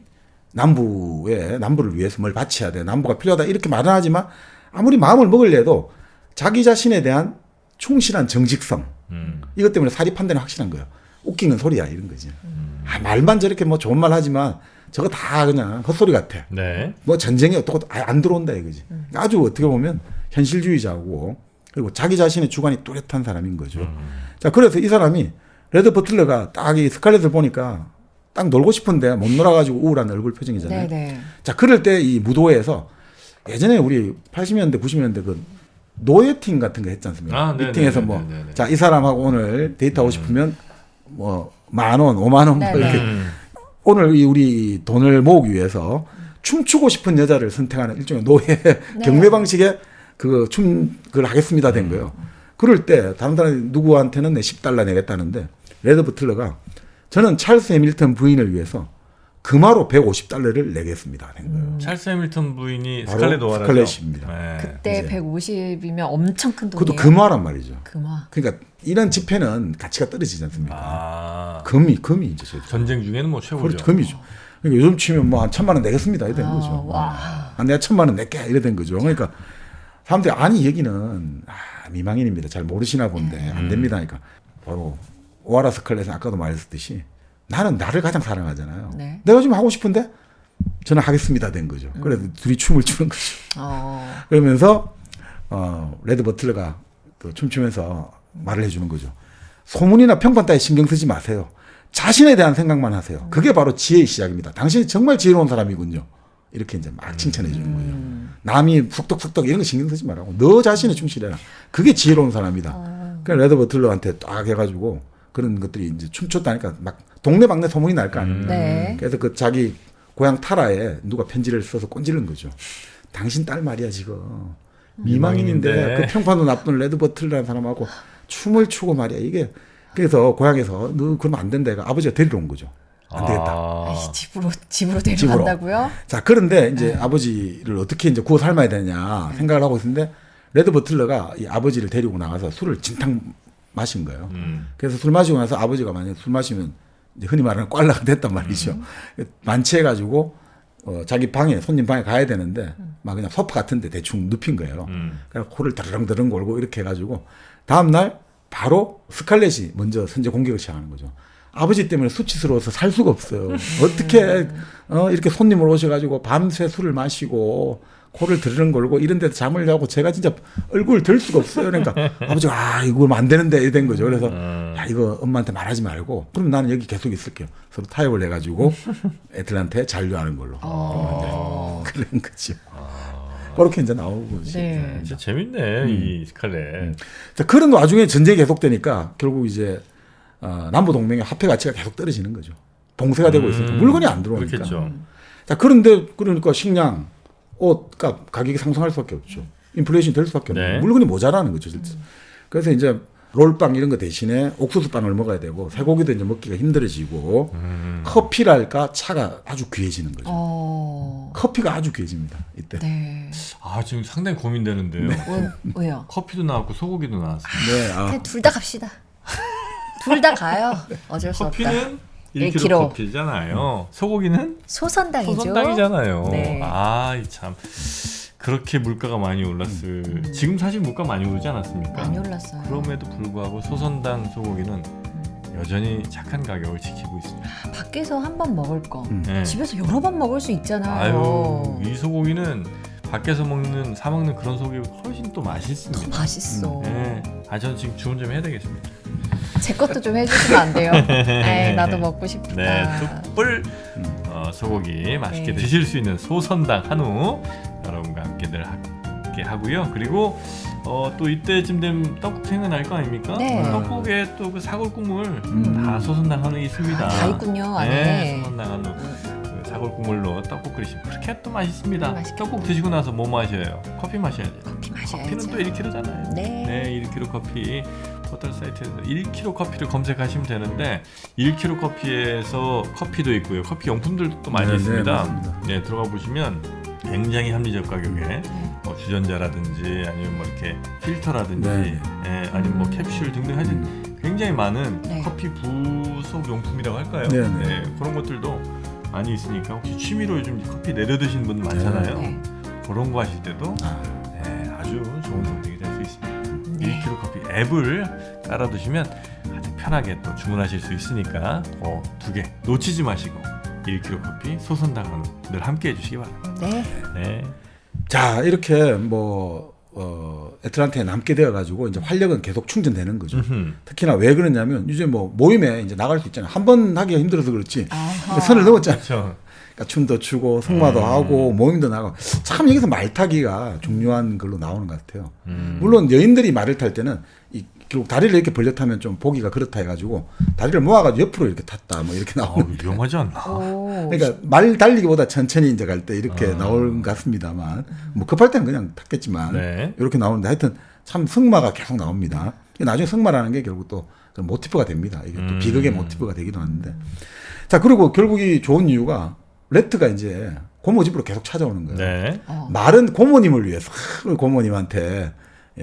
남부를 위해서 뭘 바쳐야 돼 남부가 필요하다 이렇게 말은 하지만 아무리 마음을 먹으려도 자기 자신에 대한 충실한 정직성 이것 때문에 사리 판단이 확실한 거예요. 웃기는 소리야 이런 거지. 말만 저렇게 뭐 좋은 말 하지만 저거 다 그냥 헛소리 같아. 네. 뭐 전쟁이 어떻고 안 들어온다 이거지. 아주 어떻게 보면 현실주의자고 그리고 자기 자신의 주관이 뚜렷한 사람인 거죠. 자, 그래서 이 사람이 레드 버틀러가 딱 이 스칼렛을 보니까 딱 놀고 싶은데 못 놀아가지고 우울한 얼굴 표정이잖아요. 네네. 자, 그럴 때 이 무도회에서 예전에 우리 80년대 90년대 그 노예팅 같은 거 했지 않습니까? 아, 네네네네네네. 미팅에서 뭐 자, 이 사람하고 오늘 데이트하고 싶으면 뭐 10,000원, 50,000원 뭐 네네. 이렇게 오늘 우리 돈을 모으기 위해서 춤추고 싶은 여자를 선택하는 일종의 노예 경매 방식의 그걸 하겠습니다 된 거예요. 그럴 때 다른 사람 누구한테는 내 $10 내겠다는데 레드 버틀러가 저는 찰스 해밀턴 부인을 위해서 금화로 $150를 내겠습니다 된 거예요. 찰스 해밀턴 부인이 바로 스칼렛 오하라죠. 스칼렛입니다. 네. 그때 이제. 150이면 엄청 큰 돈이에요. 그것도 금화란 말이죠. 금화. 그러니까 이런 지폐는 가치가 떨어지지 않습니까? 아, 금이 이제 저죠. 전쟁 중에는 뭐 최고죠. 그렇죠, 금이죠. 그러니까 요즘 치면 뭐 한 1,000만 원 내겠습니다 이래 된 거죠. 와. 내가 1,000만 원 낼게 이래 된 거죠. 그러니까 사람들이 아니 여기는 미망인입니다. 잘 모르시나 본데 안 됩니다. 그러니까 바로 오하라 스칼렛은 아까도 말했듯이 나는 나를 가장 사랑하잖아요. 네. 내가 좀 하고 싶은데 저는 하겠습니다 된 거죠. 그래서 둘이 춤을 추는 거죠. 그러면서 레드 버틀러가 그 춤추면서 말을 해주는 거죠. 소문이나 평판 따위 신경 쓰지 마세요. 자신에 대한 생각만 하세요. 그게 바로 지혜의 시작입니다. 당신이 정말 지혜로운 사람이군요. 이렇게 이제 막 칭찬해 주는 거예요. 남이 쑥덕쑥덕 이런 거 신경 쓰지 말라고. 너 자신에 충실해라. 그게 지혜로운 사람이다. 그래서 레드 버틀러한테 딱 해가지고 그런 것들이 이제 춤췄다니까 막 동네방네 소문이 날 거 아닙니까? 네. 그래서 그 자기 고향 타라에 누가 편지를 써서 꼰지른 거죠. 당신 딸 말이야 지금 미망인인데 그 평판도 나쁜 레드 버틀러라는 사람하고 춤을 추고 말이야 이게. 그래서 고향에서 너 그러면 안 된다. 아버지가 데리러 온 거죠. 안 되겠다. 아이씨, 집으로 데려간다고요? 자, 그런데 이제 아버지를 어떻게 이제 구워 삶아야 되냐 생각을 하고 있는데 레드 버틀러가 이 아버지를 데리고 나가서 술을 진탕 마신 거예요. 그래서 술 마시고 나서 아버지가 만약에 술 마시면 이제 흔히 말하는 꽐라가 됐단 말이죠. 만취해가지고 자기 방에 손님 방에 가야 되는데 막 그냥 소파 같은데 대충 눕힌 거예요. 그래서 코를 드르렁드렁 골고 이렇게 해가지고 다음 날 바로 스칼렛이 먼저 선제 공격을 시작하는 거죠. 아버지 때문에 수치스러워서 살 수가 없어요. 어떻게 이렇게 손님을 오셔가지고 밤새 술을 마시고 코를 드르렁 걸고 이런 데서 잠을 자고 제가 진짜 얼굴을 들 수가 없어요. 그러니까 아버지가 이거 안 되는데 이래 된 거죠. 그래서 야 이거 엄마한테 말하지 말고 그럼 나는 여기 계속 있을게요. 서로 타협을 해가지고 애들한테 잔류하는 걸로 그런 거죠. 그렇게 이제 나오고 네. 진짜 재밌네 이 스칼렛. 자, 그런 와중에 전쟁이 계속되니까 결국 이제 남북 동맹의 화폐 가치가 계속 떨어지는 거죠. 봉쇄가 되고 있으니까 물건이 안 들어오니까. 그렇겠죠. 자, 그런데 그러니까 식량, 옷값 가격이 상승할 수밖에 없죠. 인플레이션이 될 수밖에 없는 거예요. 물건이 모자라는 거죠, 실제. 그래서 이제 롤빵 이런 거 대신에 옥수수빵을 먹어야 되고 쇠고기도 이제 먹기가 힘들어지고 커피랄까 차가 아주 귀해지는 거죠. 커피가 아주 귀해집니다, 이때. 네. 아 지금 상당히 고민되는데요. 왜요? 커피도 나왔고 소고기도 나왔어요. 네, 둘 다 갑시다. 둘 다 가요. 어쩔 수 없다. 커피는 1kg 1kg. 커피잖아요. 소고기는 소선당이죠. 소선당이잖아요. 네. 참 그렇게 물가가 많이 올랐을. 지금 사실 물가 많이 오르지 않았습니까? 많이 올랐어요. 그럼에도 불구하고 소선당 소고기는 여전히 착한 가격을 지키고 있습니다. 밖에서 한 번 먹을 거 네. 집에서 여러 번 먹을 수 있잖아요. 아유 이 소고기는 밖에서 사 먹는 그런 소고기가 훨씬 또 맛있습니다. 더 맛있어. 네. 저는 지금 주문 좀 해야 되겠습니다. 제 것도 좀 해주시면 안 돼요? 에이, 나도 먹고 싶다. 네, 툭불 소고기 맛있게 네. 드실 수 있는 소선당 한우 여러분과 함께들 함께 하고요. 그리고 또 이때쯤 되면 떡국 생각날 거 아닙니까? 네. 떡국에 또 그 사골 국물 다 소선당 한우 있습니다. 다 있군요, 안에. 네, 소선당 한우 그 사골 국물로 떡국 끓이시면 그렇게 또 맛있습니다. 맛있겠다. 떡국 드시고 나서 뭐 마셔요? 커피 마셔야죠. 커피 마셔야죠. 커피는 또 1kg잖아요. 네. 1kg 커피 포털 사이트에서 1kg 커피를 검색하시면 되는데 1kg 커피에서 커피도 있고요. 커피 용품들도 또 많이 네, 있습니다. 네, 맞습니다. 네, 들어가 보시면 굉장히 합리적 가격에 뭐 주전자라든지 아니면 뭐 이렇게 필터라든지 네. 아니면 뭐 캡슐 등등 하여튼 굉장히 많은 네. 커피 부속 용품이라고 할까요? 네, 네. 그런 것들도 많이 있으니까 혹시 취미로 요즘 커피 내려 드시는 분 많잖아요. 네. 그런 거 하실 때도 아주 좋은 선택이 될 수 있습니다. 1kg 커피 앱을 깔아 두시면 아주 편하게 또 주문하실 수 있으니까 두 개 놓치지 마시고 1kg 커피 소선당 한우 늘 함께 해주시기 바랍니다. 네. 네. 자, 이렇게 애틀란타에 남게 되어가지고 이제 활력은 계속 충전되는 거죠. 특히나 왜 그러냐면 이제 뭐 모임에 이제 나갈 수 있잖아요. 한 번 하기가 힘들어서 그렇지. 아하. 선을 넘었잖아요. 그렇죠. 그러니까 춤도 추고 승마도 하고 모임도 나가고 참 여기서 말 타기가 중요한 걸로 나오는 것 같아요. 물론 여인들이 말을 탈 때는 결국 다리를 이렇게 벌려 타면 좀 보기가 그렇다 해가지고 다리를 모아가지고 옆으로 이렇게 탔다 뭐 이렇게 나오는. 위험하지 않나? 오. 그러니까 말 달리기보다 천천히 이제 갈 때 이렇게 나올 것 같습니다만 뭐 급할 때는 그냥 탔겠지만 네. 이렇게 나오는데 하여튼 참 승마가 계속 나옵니다. 나중에 승마라는 게 결국 또 모티프가 됩니다. 이게 또 비극의 모티프가 되기도 하는데 자 그리고 결국 이 좋은 이유가 레트가 이제 고모 집으로 계속 찾아오는 거예요. 네. 말은 고모님을 위해서 고모님한테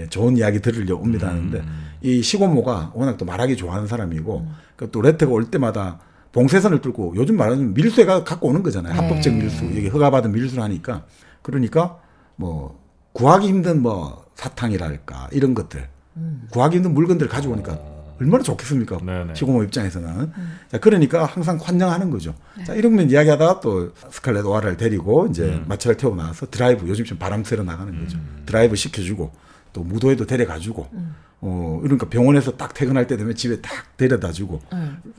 좋은 이야기 들으려고 옵니다 하는데 이 시고모가 워낙 또 말하기 좋아하는 사람이고 또 레트가 올 때마다 봉쇄선을 뚫고 요즘 말하는 밀수가 갖고 오는 거잖아요. 합법적 밀수, 여기 허가받은 밀수를 하니까 그러니까 뭐 구하기 힘든 뭐 사탕이랄까 이런 것들 구하기 힘든 물건들 가져오니까 얼마나 좋겠습니까? 네네. 시고모 입장에서는. 자, 그러니까 항상 환영하는 거죠. 자, 이러면 이야기하다가 또 스칼렛 오하라를 데리고 이제 마차를 태우고 나와서 드라이브, 요즘 좀 바람 쐬러 나가는 거죠. 드라이브 시켜주고 또 무도회도 데려가주고 그러니까 병원에서 딱 퇴근할 때 되면 집에 딱 데려다주고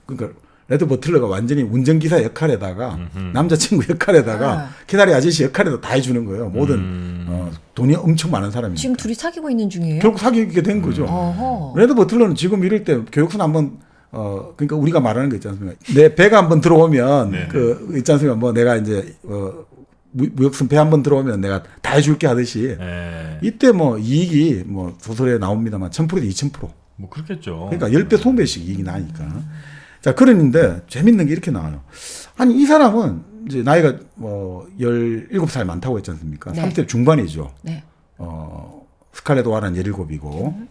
그러니까 레드 버틀러가 완전히 운전기사 역할에다가 남자친구 역할에다가 기다리 아저씨 역할에도 다 해주는 거예요. 모든 돈이 엄청 많은 사람이니까. 지금 둘이 사귀고 있는 중이에요? 결국 사귀게 된 거죠. 어허. 레드 버틀러는 지금 이럴 때 교육선 한번 그러니까 우리가 말하는 거 있지 않습니까? 내 배가 한번 들어오면 네. 그 있지 않습니까? 뭐 내가 이제 무역선 배 한번 들어오면 내가 다 해줄게 하듯이 네. 이때 뭐 이익이 뭐 소설에 나옵니다만 1000%도 2000%. 뭐 그렇겠죠. 그러니까 10배, 20배씩 이익이 나니까. 자, 그러는데 재밌는 게 이렇게 나와요. 아니, 이 사람은 이제 나이가 뭐 17살 많다고 했지 않습니까? 네. 30대 중반이죠. 네. 스칼렛 오하라는 17이고.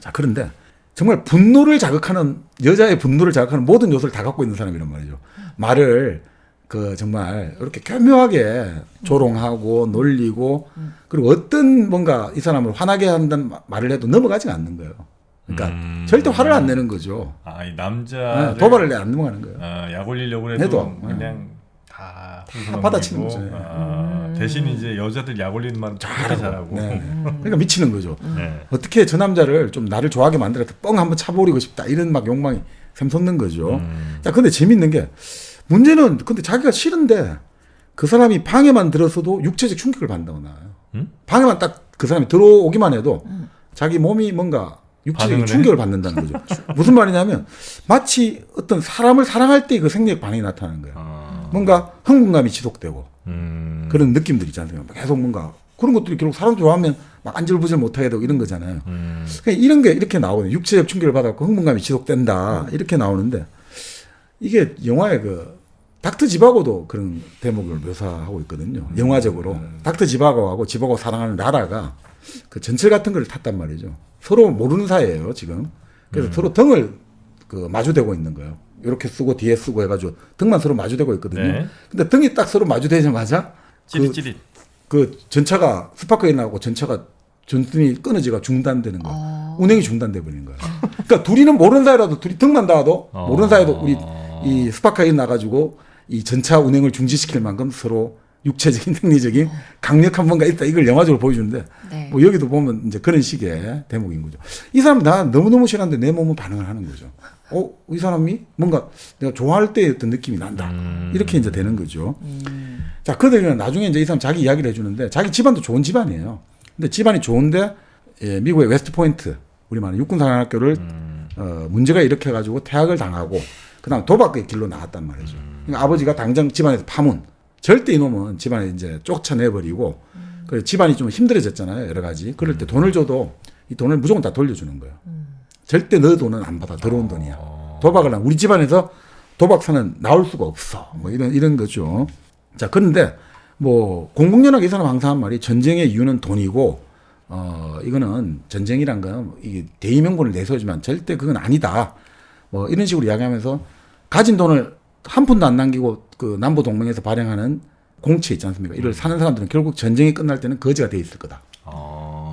자, 그런데 정말 분노를 자극하는 여자의 분노를 자극하는 모든 요소를 다 갖고 있는 사람이란 말이죠. 말을 그 정말 이렇게 교묘하게 조롱하고 놀리고 그리고 어떤 뭔가 이 사람을 화나게 한다는 말을 해도 넘어가지 않는 거예요. 그러니까 절대 화를 안 내는 거죠. 아, 이 남자 도발을 안 넘어가는 거예요. 약 올리려고 해도 그냥 다 받아치는 거죠. 대신 이제 여자들 약 올리는 말은 잘하고. 네. 그러니까 미치는 거죠. 네. 어떻게 저 남자를 좀 나를 좋아하게 만들어서 뻥 한번 차버리고 싶다 이런 막 욕망이 샘솟는 거죠. 자, 근데 재밌는 게 문제는 근데 자기가 싫은데 그 사람이 방에만 들어서도 육체적 충격을 받는다고 나와요. 방에만 딱 그 사람이 들어오기만 해도 자기 몸이 뭔가 육체적인 충격을 받는다는 거죠. 무슨 말이냐면 마치 어떤 사람을 사랑할 때 그 생리적 반응이 나타나는 거예요. 뭔가 흥분감이 지속되고 그런 느낌들 있지 않습니까? 계속 뭔가 그런 것들이 결국 사람 좋아하면 막 안절부절 못하게 되고 이런 거잖아요. 그러니까 이런 게 이렇게 나오거든요. 육체적 충격을 받았고 흥분감이 지속된다 이렇게 나오는데 이게 영화의 그 닥터 지바고도 그런 대목을 묘사하고 있거든요. 영화적으로 닥터 지바고하고 지바고 사랑하는 라라가 그 전철 같은 걸 탔단 말이죠. 서로 모르는 사이예요 지금. 그래서 서로 등을 그 마주대고 있는 거예요. 이렇게 쓰고 뒤에 쓰고 해가지고 등만 서로 마주대고 있거든요. 네. 근데 등이 딱 서로 마주대자마자 찌릿찌릿. 그 전차가 스파크에 나고 전차가 전등이 끊어지가 중단되는 거예요. 운행이 중단돼 버리는 거예요. 그러니까 둘이는 모르는 사이라도 둘이 등만 닿아도 모르는 사이도 우리 이 스파크에 나가지고 이 전차 운행을 중지시킬 만큼 서로 육체적인 생리적인 강력한 뭔가 있다 이걸 영화적으로 보여주는데 네. 뭐 여기도 보면 이제 그런 식의 대목인 거죠. 이 사람 나 너무너무 싫어하는데 내 몸은 반응을 하는 거죠. 이 사람이 뭔가 내가 좋아할 때의 어떤 느낌이 난다. 이렇게 이제 되는 거죠. 자, 그들은 나중에 이제 이 사람 자기 이야기를 해주는데 자기 집안도 좋은 집안이에요. 근데 집안이 좋은데 예, 미국의 웨스트포인트 우리 말하는 육군사관학교를 문제가 일으켜가지고 퇴학을 당하고 그다음 도박의 길로 나왔단 말이죠. 그러니까 아버지가 당장 집안에서 파문. 절대 이놈은 집안에 이제 쫓아내버리고 그 집안이 좀 힘들어졌잖아요. 여러 가지. 그럴 때 돈을 줘도 이 돈을 무조건 다 돌려주는 거예요. 절대 너 돈은 안 받아. 들어온 돈이야. 도박을 하면 우리 집안에서 도박사는 나올 수가 없어. 뭐 이런 거죠. 자, 그런데 뭐 공공연하게 이 사람 항상 한 말이 전쟁의 이유는 돈이고 이거는 전쟁이란 건 이게 대의명분을 내세우지만 절대 그건 아니다. 뭐 이런 식으로 이야기하면서 가진 돈을 한 푼도 안 남기고 그 남부 동맹에서 발행하는 공채 있지 않습니까? 이걸 사는 사람들은 결국 전쟁이 끝날 때는 거지가 돼 있을 거다.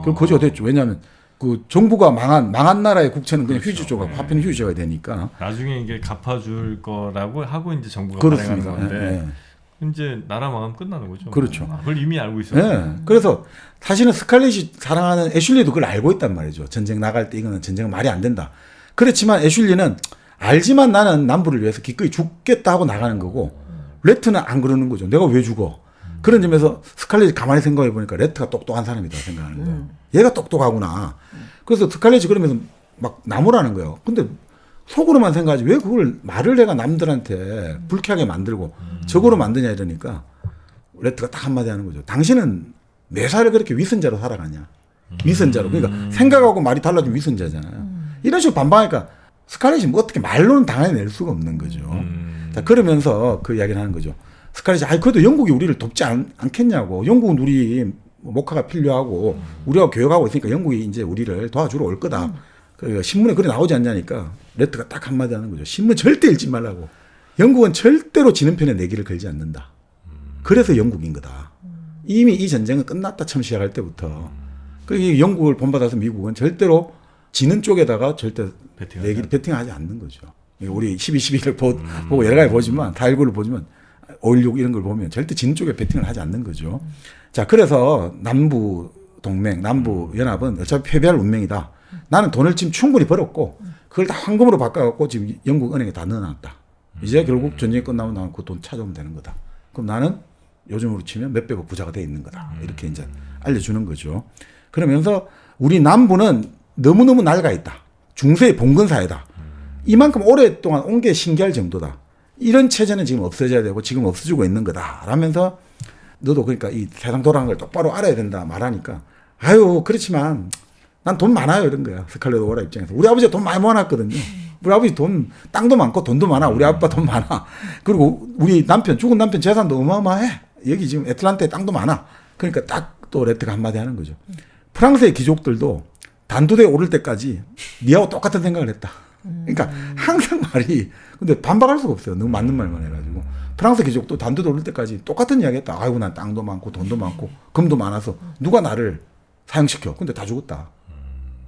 결국 거지가 됐죠. 왜냐하면 그 정부가 망한 나라의 국채는 그냥 그렇죠. 휴지조각, 화폐는 휴지조각이 되니까. 나중에 이게 갚아줄 거라고 하고 이제 정부가 그렇습니다. 발행하는 건데 예. 이제 나라 망하면 끝나는 거죠. 그렇죠. 그걸 이미 알고 있어요. 네. 그래서 사실은 스칼렛이 사랑하는 애슐리도 그걸 알고 있단 말이죠. 전쟁 나갈 때 이거는 전쟁은 말이 안 된다. 그렇지만 애슐리는 알지만 나는 남부를 위해서 기꺼이 죽겠다 하고 나가는 거고 레트는 안 그러는 거죠. 내가 왜 죽어? 그런 점에서 스칼렛이 가만히 생각해 보니까 레트가 똑똑한 사람이다 생각하는 거예요. 얘가 똑똑하구나. 그래서 스칼렛이 그러면서 막 나무라는 거예요. 근데 속으로만 생각하지 왜 그걸 말을 내가 남들한테 불쾌하게 만들고 적으로 만드냐 이러니까 레트가 딱 한마디 하는 거죠. 당신은 매사를 그렇게 위선자로 살아가냐. 위선자로. 그러니까 생각하고 말이 달라지면 위선자잖아요. 이런 식으로 반박하니까 스칼렛이 뭐 어떻게 말로는 당해낼 수가 없는 거죠. 자, 그러면서 그 이야기를 하는 거죠. 스칼렛이 그래도 영국이 우리를 돕지 않겠냐고. 영국은 우리 목화가 필요하고 우리가 교역하고 있으니까 영국이 이제 우리를 도와주러 올 거다. 신문에 그래 나오지 않냐니까 레트가 딱 한마디 하는 거죠. 신문 절대 읽지 말라고. 영국은 절대로 지는 편에 내기를 걸지 않는다. 그래서 영국인 거다. 이미 이 전쟁은 끝났다 처음 시작할 때부터. 그 영국을 본받아서 미국은 절대로 지는 쪽에다가 절대 배팅하지 않는 거죠. 우리 12.12를 보고 여러 가지 보지만 4.19를 보지만 5.16 이런 걸 보면 절대 지는 쪽에 배팅을 하지 않는 거죠. 자, 그래서 남부 동맹, 남부 연합은 어차피 패배할 운명이다. 나는 돈을 지금 충분히 벌었고 그걸 다 황금으로 바꿔갖고 지금 영국 은행에 다 넣어놨다. 이제 결국 전쟁이 끝나면 나는 그 돈 찾아오면 되는 거다. 그럼 나는 요즘으로 치면 몇백억 부자가 돼 있는 거다. 이렇게 이제 알려주는 거죠. 그러면서 우리 남부는 너무너무 낡아 있다. 중세의 봉건사회다. 이만큼 오랫동안 온 게 신기할 정도다. 이런 체제는 지금 없어져야 되고 지금 없어지고 있는 거다. 라면서 너도 그러니까 이 세상 돌아가는 걸 똑바로 알아야 된다 말하니까 아유 그렇지만 난 돈 많아요 이런 거야. 스칼렛 오라 입장에서. 우리 아버지가 돈 많이 모아놨거든요. 우리 아버지 땅도 많고 돈도 많아. 우리 아빠 돈 많아. 그리고 우리 남편 죽은 남편 재산도 어마어마해. 여기 지금 애틀란타에 땅도 많아. 그러니까 딱 또 레트가 한마디 하는 거죠. 프랑스의 귀족들도 단두대에 오를 때까지 니하고 똑같은 생각을 했다. 그러니까 항상 말이 근데 반박할 수가 없어요. 너무 맞는 말만 해가지고 프랑스 귀족도 단두대 오를 때까지 똑같은 이야기했다. 아이고 난 땅도 많고 돈도 많고 금도 많아서 누가 나를 사형시켜. 근데 다 죽었다.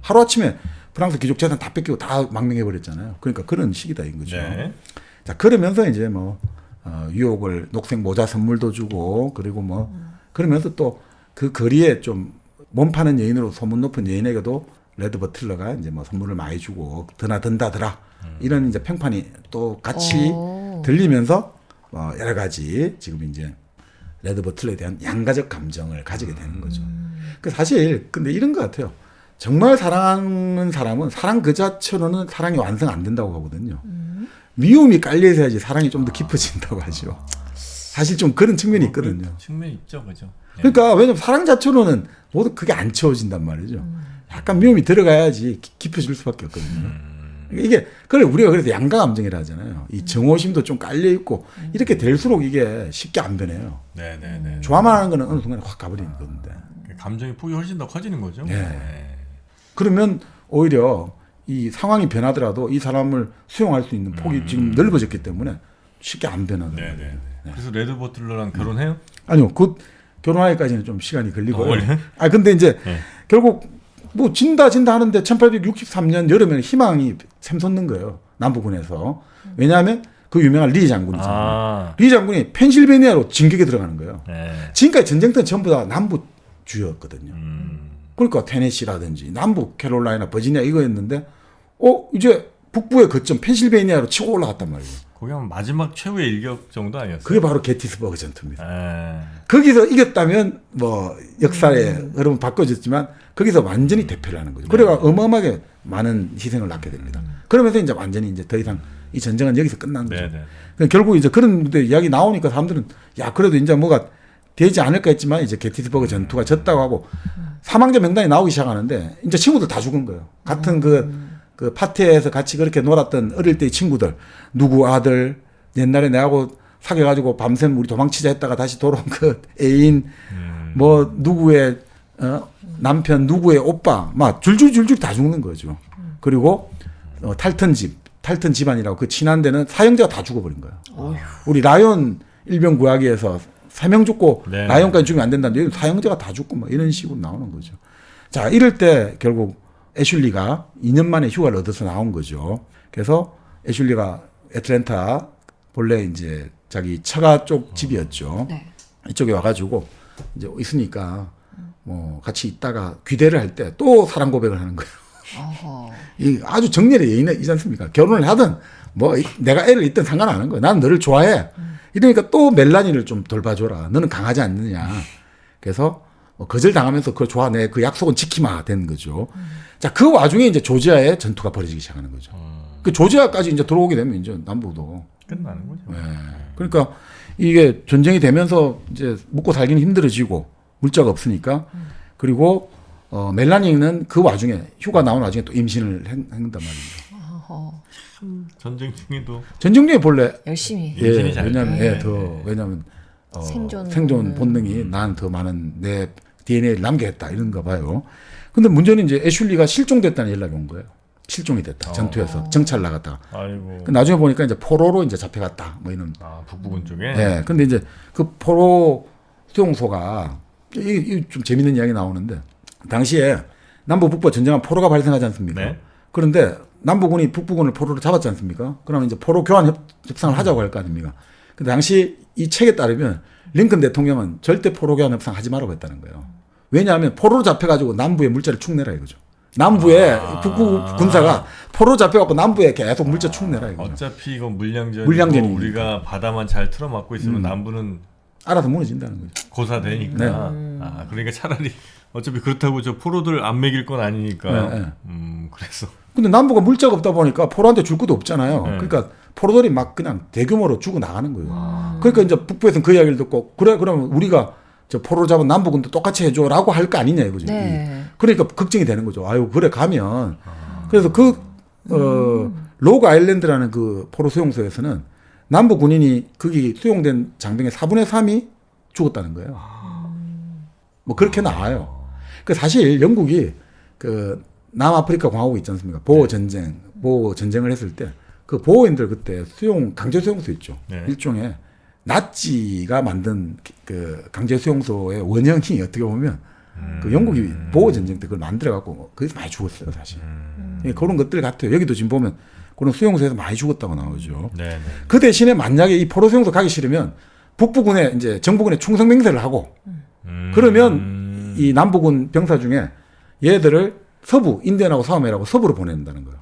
하루아침에 프랑스 귀족 재산 다 뺏기고 다 망명해버렸잖아요. 그러니까 그런 시기다 인 거죠. 네. 자 그러면서 이제 뭐 유혹을 녹색 모자 선물도 주고 그리고 뭐 그러면서 또 그 거리에 좀 몸 파는 여인으로 소문 높은 여인에게도 레드 버틀러가 이제 뭐 선물을 많이 주고 드나 든다더라 이런 이제 평판이 또 같이 들리면서 여러 가지 지금 이제 레드 버틀러에 대한 양가적 감정을 가지게 되는 거죠. 그 사실 근데 이런 것 같아요. 정말 사랑하는 사람은 사랑 그 자체로는 사랑이 완성 안 된다고 하거든요. 미움이 깔려 있어야지 사랑이 좀 더 깊어진다고 하죠. 사실 좀 그런 측면이 있거든요. 측면이 있죠, 그죠. 그러니까 왜냐면 사랑 자체로는 모두 그게 안 채워진단 말이죠. 약간 미움이 들어가야지 깊어질 수밖에 없거든요. 이게 그래 우리가 그래서 양가 감정이라 하잖아요. 이 정오심도 좀 깔려 있고 이렇게 될수록 이게 쉽게 안 변해요. 네네네. 좋아만 하는 거는 어느 순간에 확 가버리는 건데. 감정의 폭이 훨씬 더 커지는 거죠. 네. 그러면 오히려 이 상황이 변하더라도 이 사람을 수용할 수 있는 폭이 지금 넓어졌기 때문에 쉽게 안 변하는 거예요. 네네. 그래서 레드 버틀러랑 결혼해요? 아니요, 곧 결혼하기까지는 좀 시간이 걸리고요. 원래? 근데 이제 네. 결국 뭐 진다 하는데 1863년 여름에는 희망이 샘솟는 거예요. 남부군에서. 왜냐하면 그 유명한 리 장군이잖아요. 리 장군이 펜실베니아로 진격에 들어가는 거예요. 네. 지금까지 전쟁 때는 전부 다 남부주였거든요. 그러니까 테네시라든지 남부 캐롤라이나 버지니아 이거였는데 이제 북부의 거점 펜실베니아로 치고 올라갔단 말이에요. 거기 하면 마지막 최후의 일격 정도 아니었어요? 그게 바로 게티스버그 전투입니다. 네. 거기서 이겼다면 뭐 역사의 흐름은 바꿔졌지만 거기서 완전히 대패를 하는 거죠. 그래가 어마어마하게 많은 희생을 낳게 됩니다. 그러면서 이제 완전히 이제 더 이상 이 전쟁은 여기서 끝난 거죠. 네네. 그러니까 결국 이제 그런 이야기 나오니까 사람들은 야 그래도 이제 뭐가 되지 않을까 했지만 이제 게티스버그 전투가 졌다고 하고 사망자 명단이 나오기 시작하는데 이제 친구들 다 죽은 거예요. 같은 그 파티에서 같이 그렇게 놀았던 어릴 때의 친구들 누구 아들 옛날에 내하고 사귀어가지고 밤샘 우리 도망치자 했다가 다시 돌아온 그 애인 뭐 누구의 남편 누구의 오빠 막 줄줄줄줄 다 죽는 거죠. 그리고 탈턴 집안이라고 그 친한 데는 사형제가 다 죽어버린 거예요. 어휴. 우리 라이온 일병 구하기에서 3명 죽고 네. 라이온까지 죽으면 안 된다는데 사형제가 다 죽고 막 이런 식으로 나오는 거죠. 자 이럴 때 결국 애슐리가 2년 만에 휴가를 얻어서 나온 거죠. 그래서 애슐리가 애틀랜타 본래 이제 자기 처가 쪽 집이었죠. 네. 이쪽에 와가지고 이제 있으니까 뭐 같이 있다가 귀대를 할 때 또 사랑 고백을 하는 거예요. 어허. 이 아주 정렬의 예의이지 않습니까? 결혼을 하든 뭐 내가 애를 있든 상관 안 하는 거예요. 나는 너를 좋아해. 이러니까 또 멜라니를 좀 돌봐줘라. 너는 강하지 않느냐. 그래서 거절당하면서 그걸 좋아. 내 그 약속은 지키마 된 거죠. 자, 그 와중에 이제 조지아의 전투가 벌어지기 시작하는 거죠. 그 조지아까지 이제 들어오게 되면 이제 남부도. 끝나는 거죠. 네. 그러니까 이게 전쟁이 되면서 이제 먹고 살기는 힘들어지고 물자가 없으니까 그리고 멜라니는 그 와중에 휴가 나온 와중에 또 임신을 한단 말이죠. 어허. 전쟁 중에도 전쟁 중에 본래 열심히. 임신이 잘 왜냐면 돼. 왜냐면 생존 본능이 난 더 많은 내 DNA를 남겨야겠다 이런가 봐요. 근데 문제는 이제 애슐리가 실종됐다는 연락이 온 거예요. 실종이 됐다. 전투에서 정찰 나갔다가. 아이고. 나중에 보니까 이제 포로로 이제 잡혀갔다. 뭐 이런. 북부군 쪽에. 네. 근데 이제 그 포로 수용소가 이 좀 재밌는 이야기 나오는데 당시에 남부 북부 전쟁은 포로가 발생하지 않습니까? 네. 그런데 남부군이 북부군을 포로로 잡았지 않습니까? 그러면 이제 포로 교환 협상을 하자고 할 거 아닙니까? 근데 당시 이 책에 따르면 링컨 대통령은 절대 포로 교환 협상 하지 말라고 했다는 거예요. 왜냐하면 포로로 잡혀가지고 남부에 물자를 축내라 이거죠. 남부에 북부 군사가 포로로 잡혀갖고 남부에 계속 물자 축내라 이거죠. 어차피 이건 물량전이고 물량전이니까. 우리가 바다만 잘 틀어막고 있으면 남부는 알아서 무너진다는 거죠. 고사되니까. 네. 그러니까 차라리 어차피 그렇다고 저 포로들 안 먹일 건 아니니까. 네, 그래서. 근데 남부가 물자가 없다 보니까 포로한테 줄 것도 없잖아요. 네. 그러니까 포로들이 막 그냥 대규모로 죽어 나가는 거예요. 그러니까 이제 북부에서는 그 이야기를 듣고 그래 그러면 우리가 저 포로를 잡은 남부군도 똑같이 해줘라고 할 거 아니냐 이거죠. 네. 그러니까 걱정이 되는 거죠. 아유 그래 가면 그래서 로그 아일랜드라는 그 포로 수용소에서는 남부 군인이 거기 수용된 장병의 4분의 3이 죽었다는 거예요. 뭐 그렇게 나와요. 그 사실 영국이 그 남아프리카 공화국 있지 않습니까? 보호 전쟁을 했을 때 그 보호인들 그때 강제 수용소 있죠. 네. 일종의 나치가 만든 그 강제 수용소의 원형이 어떻게 보면 그 영국이 보호 전쟁 때 그걸 만들어 갖고 거기서 많이 죽었어요, 사실. 그런 것들 같아요. 여기도 지금 보면 그런 수용소에서 많이 죽었다고 나오죠. 네. 그 대신에 만약에 이 포로 수용소 가기 싫으면 북부군에 이제 정부군에 충성 맹세를 하고 그러면 이 남부군 병사 중에 얘들을 서부 인디언하고 싸움해라고 서부로 보낸다는 거예요.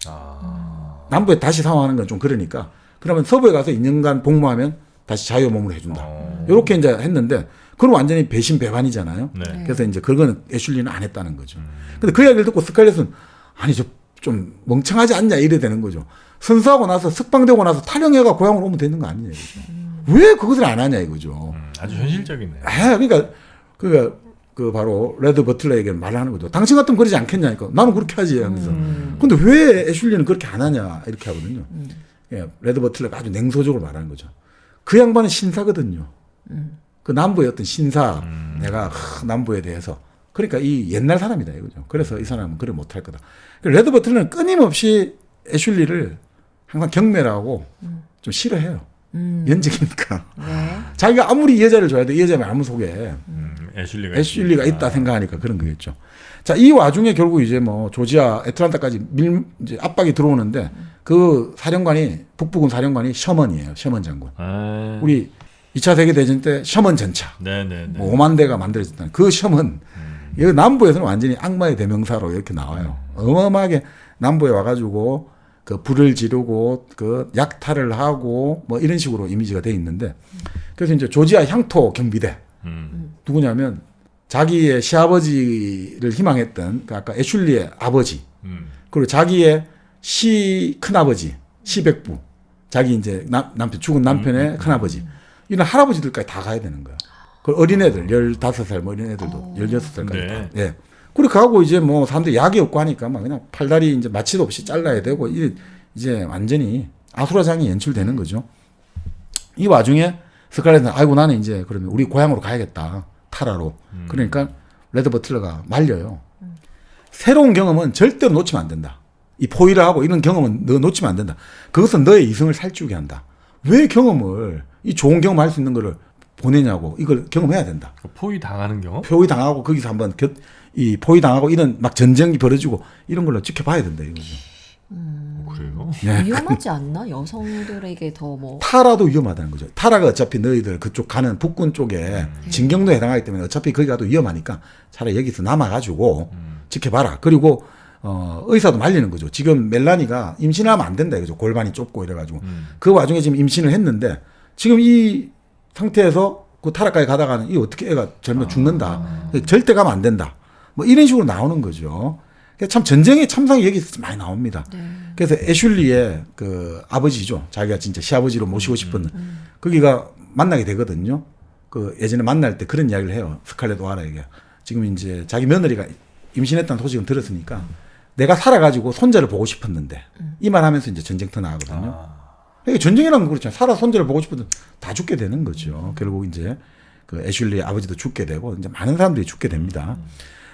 남부에 다시 상황하는 건 좀 그러니까 그러면 서부에 가서 2년간 복무하면 다시 자유 몸으로 해준다. 이렇게 이제 했는데 그건 완전히 배신 배반이잖아요. 네. 그래서 이제 그거는 애슐리는 안 했다는 거죠. 근데 그 이야기를 듣고 스칼렛은 아니 저 좀 멍청하지 않냐 이래 되는 거죠. 선수하고 나서 석방되고 나서 탈영해가 고향으로 오면 되는 거 아니냐 이거죠. 왜 그것을 안 하냐 이거죠. 아주 현실적이네요. 그러니까 그 바로 레드 버틀러에게 말을 하는 거죠. 당신 같으면 그러지 않겠냐니까. 나는 그렇게 하지 하면서. 근데 왜 애슐리는 그렇게 안 하냐 이렇게 하거든요. 예, 레드 버틀러가 아주 냉소적으로 말하는 거죠. 그 양반은 신사거든요. 그 남부의 어떤 신사, 내가 남부에 대해서. 그러니까 이 옛날 사람이다 이거죠. 그래서 이 사람은 그래 못할 거다. 레드 버틀러는 끊임없이 애슐리를 항상 경멸하고 좀 싫어해요. 연직이니까. 네. 자기가 아무리 이 여자를 좋아해도 이 여자 마음 속에 애슐리가 있다 생각하니까 그런 거겠죠. 자, 이 와중에 결국 이제 뭐 조지아, 애틀란타까지 이제 압박이 들어오는데 그 사령관이 북부군 사령관이 셔먼이에요. 셔먼 장군. 우리 2차 세계대전 때 셔먼 전차. 네네네. 뭐 5만 대가 만들어졌다는 그 셔먼. 여기 남부에서는 완전히 악마의 대명사로 이렇게 나와요. 어마어마하게 남부에 와가지고 그 불을 지르고 그 약탈을 하고 뭐 이런 식으로 이미지가 돼 있는데 그래서 이제 조지아 향토 경비대 누구냐면 자기의 시아버지를 희망했던 그 아까 애슐리의 아버지 그리고 자기의 큰아버지 시백부 자기 이제 남편 죽은 남편의 큰아버지 이런 할아버지들까지 다 가야 되는 거야. 그 어린애들 15살 뭐 이런 애들도 16살까지 네. 다. 예. 그렇게 가고 이제 뭐 사람들이 약이 없고 하니까 막 그냥 팔다리 이제 마취도 없이 잘라야 되고 이제 완전히 아수라장이 연출되는 거죠. 이 와중에 스칼렛은 아이고 나는 이제 그러면 우리 고향으로 가야겠다. 타라로. 그러니까 레드 버틀러가 말려요. 새로운 경험은 절대로 놓치면 안 된다. 이 포위를 하고 이런 경험은 너 놓치면 안 된다. 그것은 너의 이성을 살찌우게 한다. 왜 경험을 이 좋은 경험할 수 있는 거를 보내냐고 이걸 경험해야 된다. 포위 당하는 경험? 포위 당하고 거기서 한번 이 포위 당하고 이런 막 전쟁이 벌어지고 이런 걸로 지켜봐야 된다 이거죠. 그래요? 네. 위험하지 않나? 여성들에게 더 뭐. 타라도 위험하다는 거죠. 타라가 어차피 너희들 그쪽 가는 북군 쪽에 진경도에 해당하기 때문에 어차피 거기 가도 위험하니까 차라리 여기서 남아가지고 지켜봐라. 그리고 의사도 말리는 거죠. 지금 멜라니가 임신하면 안 된다 이거죠. 골반이 좁고 이래가지고 그 와중에 지금 임신을 했는데 지금 이 상태에서 그 타락까지 가다가는 이 어떻게 애가 잘못 죽는다. 절대 가면 안 된다. 뭐 이런 식으로 나오는 거죠. 참 전쟁의 참상이 여기서 많이 나옵니다. 네. 그래서 애슐리의 그 아버지죠. 자기가 진짜 시아버지로 모시고 싶은 거기가 만나게 되거든요. 그 예전에 만날 때 그런 이야기를 해요. 스칼렛 오하라에게. 지금 이제 자기 며느리가 임신했다는 소식은 들었으니까 내가 살아가지고 손자를 보고 싶었는데 이 말하면서 이제 전쟁터 나가거든요. 그러니까 전쟁이라는 건 그렇잖아요. 살아 손자를 보고 싶어도 다 죽게 되는 거죠. 결국 이제 그 애슐리의 아버지도 죽게 되고 이제 많은 사람들이 죽게 됩니다.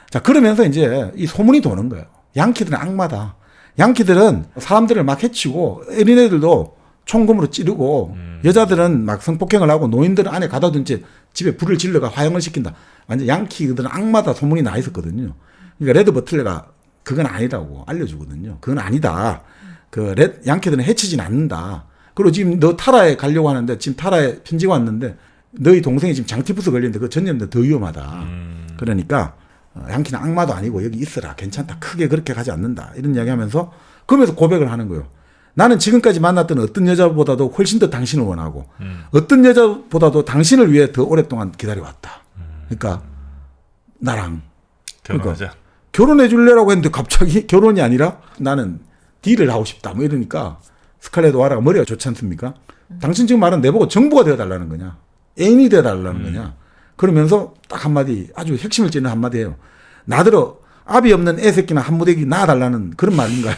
자, 그러면서 이제 이 소문이 도는 거예요. 양키들은 악마다. 양키들은 사람들을 막 해치고 어린애들도 총검으로 찌르고 여자들은 막 성폭행을 하고 노인들은 안에 가둬둔 채 집에 불을 질러가 화형을 시킨다. 완전 양키들은 악마다 소문이 나 있었거든요. 그러니까 레드 버틀러가 그건 아니라고 알려주거든요. 그건 아니다. 양키들은 해치진 않는다. 그리고 지금 너 타라에 가려고 하는데 지금 타라에 편지가 왔는데 너희 동생이 지금 장티푸스 걸리는데 그 전염돼 더 위험하다. 그러니까 양키는 악마도 아니고 여기 있어라. 괜찮다. 크게 그렇게 가지 않는다. 이런 이야기하면서 그러면서 고백을 하는 거예요. 나는 지금까지 만났던 어떤 여자보다도 훨씬 더 당신을 원하고 어떤 여자보다도 당신을 위해 더 오랫동안 기다려왔다. 그러니까 나랑 결혼하자. 그러니까 결혼해 줄래라고 했는데 갑자기 결혼이 아니라 나는 딜을 하고 싶다. 뭐 이러니까 스칼렛 오하라가 머리가 좋지 않습니까? 당신 지금 말은 내보고 정부가 되어달라는 거냐? 애인이 되어달라는 거냐? 그러면서 딱 한마디 아주 핵심을 찌는 한마디 해요. 나더러 압이 없는 애새끼나 한무대기 낳아달라는 그런 말인가요?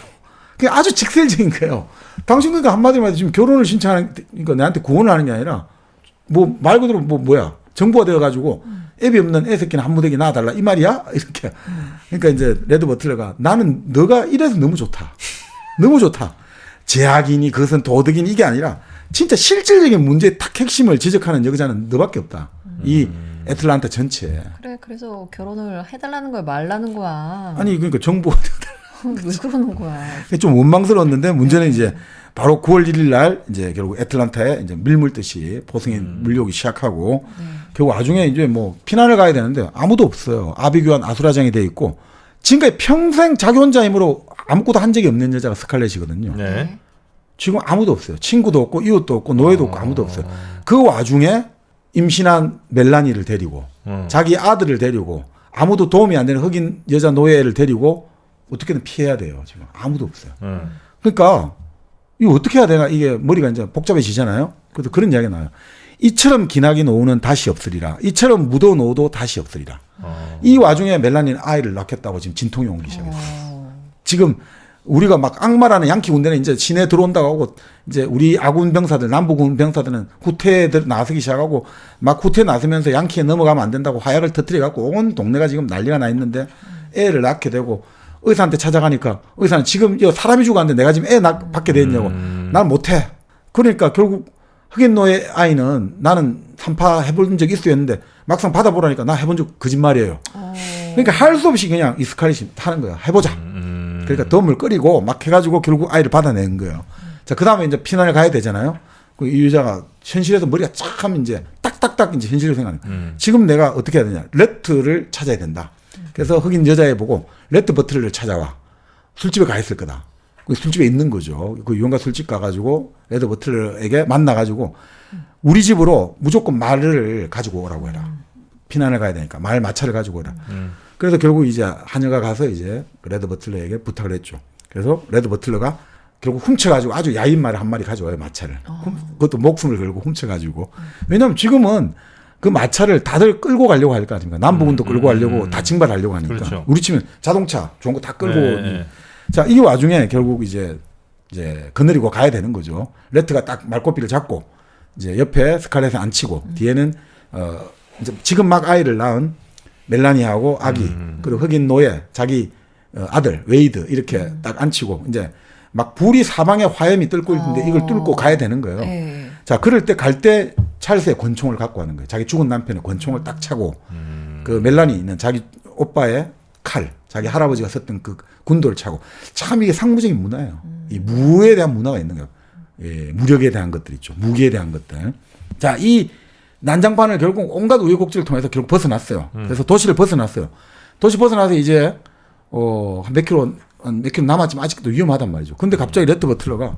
그게 아주 직설적인 거예요. 당신 그러니까 한마디로 지금 결혼을 신청하니까 내한테 구원을 하는 게 아니라 뭐 말 그대로 뭐야 정부가 되어가지고 애비 없는 애 새끼는 한 무더기 낳아달라 이 말이야? 이렇게. 그러니까 이제 레드 버틀러가 나는 너가 이래서 너무 좋다. 너무 좋다. 제약이니 그것은 도덕이니 이게 아니라 진짜 실질적인 문제의 딱 핵심을 지적하는 여자는 너밖에 없다. 이 애틀란타 전체에. 그래, 그래서 결혼을 해달라는 거야, 말라는 거야. 아니 그러니까 정부가 왜 그러는 거야? 좀 원망스러웠는데 문제는 이제 바로 9월 1일 날 이제 결국 애틀란타에 이제 밀물듯이 포승이 물려오기 시작하고 결국 나중에 이제 뭐 피난을 가야 되는데 아무도 없어요. 아비규환 아수라장이 돼 있고 지금까지 평생 자기 혼자 힘으로 아무것도 한 적이 없는 여자가 스칼렛이거든요. 네. 지금 아무도 없어요. 친구도 없고 이웃도 없고 노예도 없고 아무도 없어요. 그 와중에 임신한 멜라니를 데리고 자기 아들을 데리고 아무도 도움이 안 되는 흑인 여자 노예를 데리고 어떻게든 피해야 돼요. 지금 아무도 없어요. 그러니까 이거 어떻게 해야 되나 이게 머리가 이제 복잡해지잖아요. 그래서 그런 이야기가 나와요. 이처럼 기나긴 오후는 다시 없으리라. 이처럼 묻어 놓어도 다시 없으리라. 이 와중에 멜라니는 아이를 낳겠다고 지금 진통이 오기 시작했어요. 지금 우리가 막 악마라는 양키 군대는 이제 시내 들어온다고 하고 이제 우리 아군 병사들 남부군 병사들은 후퇴들 나서기 시작하고 막 후퇴 나서면서 양키에 넘어가면 안 된다고 화약을 터뜨려 갖고 온 동네가 지금 난리가 나 있는데 애를 낳게 되고 의사한테 찾아가니까 의사는 지금 사람이 죽었는데 내가 지금 애 낳게 됐냐고 난 못해. 그러니까 결국 흑인 노예 아이는 나는 산파 해본 적 있었는데 막상 받아보라니까 나 해본 적 거짓말이에요. 그러니까 할 수 없이 그냥 이 스칼렛이 하는 거야. 해보자. 그러니까 덤을 끓이고 막 해가지고 결국 아이를 받아낸 거예요. 자, 그 다음에 이제 피난을 가야 되잖아요. 이 여자가 현실에서 머리가 참 이제 딱딱딱 이제 현실을 생각해요. 지금 내가 어떻게 해야 되냐. 레트를 찾아야 된다. 그래서 흑인 여자애 보고 레트 버틀러를 찾아와. 술집에 가 있을 거다. 그 술집에 있는 거죠. 그 유흥가 술집 가가지고 레드 버틀러에게 만나가지고 우리 집으로 무조건 말을 가지고 오라고 해라. 피난을 가야 되니까 말 마차를 가지고 오라. 그래서 결국 이제 하녀가 가서 이제 레드 버틀러에게 부탁을 했죠. 그래서 레드 버틀러가 결국 훔쳐가지고 아주 야인 말을 한 마리 가져와요, 마차를. 그것도 목숨을 걸고 훔쳐가지고. 왜냐하면 지금은 그 마차를 다들 끌고 가려고 할 거 아닙니까? 남부군도 끌고 가려고 다 징발하려고 하니까. 그렇죠. 우리 치면 자동차 좋은 거 다 끌고. 네. 자, 이 와중에 결국 이제 거느리고 가야 되는 거죠. 레트가 딱 말꼬피를 잡고 이제 옆에 스칼렛을 앉히고 뒤에는 이제 지금 막 아이를 낳은 멜라니하고 아기 그리고 흑인 노예 자기 아들 웨이드 이렇게 딱 앉히고 이제 막 불이 사방에 화염이 뜰고 있는데 이걸 뚫고 가야 되는 거예요. 네. 자, 그럴 때 갈 때 찰스의 권총을 갖고 가는 거예요. 자기 죽은 남편의 권총을 딱 차고 그 멜라니 있는 자기 오빠의 칼, 자기 할아버지가 썼던 그 군도를 차고 참 이게 상부적인 문화예요. 이 무에 대한 문화가 있는 거예요. 예, 무력에 대한 것들 있죠. 무기에 대한 것들. 자, 이 난장판을 결국 온갖 우여곡절을 통해서 결국 벗어났어요. 그래서 도시를 벗어났어요. 도시 벗어나서 이제 몇 킬로 남았지만 아직도 위험하단 말이죠. 근데 갑자기 레드 버틀러가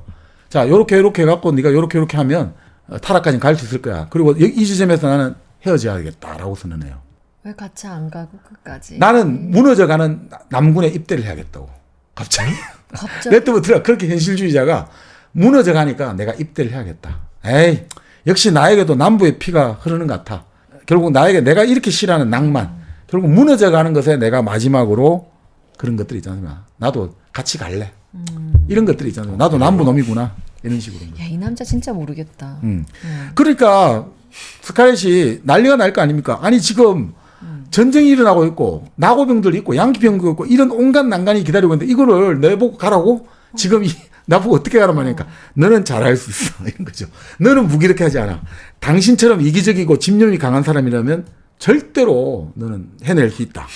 자, 요렇게 해갖고 네가 요렇게 하면 타락까지 갈 수 있을 거야. 그리고 이 지점에서 나는 헤어져야겠다라고 선언해요. 왜 같이 안 가고 끝까지? 나는 무너져가는 남군에 입대를 해야겠다고. 갑자기. 레드 버틀러가 그렇게 현실주의자가 무너져가니까 내가 입대를 해야겠다. 에이, 역시 나에게도 남부의 피가 흐르는 것 같아. 결국 나에게 내가 이렇게 싫어하는 낭만. 결국 무너져가는 것에 내가 마지막으로 그런 것들이 있잖아. 나도 같이 갈래. 이런 것들이 있잖아요. 나도 남부 놈이구나. 이런 식으로. 야, 이 남자 진짜 모르겠다. 그러니까 스칼렛이 난리가 날 거 아닙니까? 아니 지금 전쟁이 일어나고 있고 나고병들이 있고 양키병도 있고 이런 온갖 난간이 기다리고 있는데 이거를 내보고 가라고? 지금 나보고 어떻게 가란 말이니까 너는 잘할 수 있어. 이런 거죠. 너는 무기력하지 않아. 당신처럼 이기적이고 집념이 강한 사람이라면 절대로 너는 해낼 수 있다.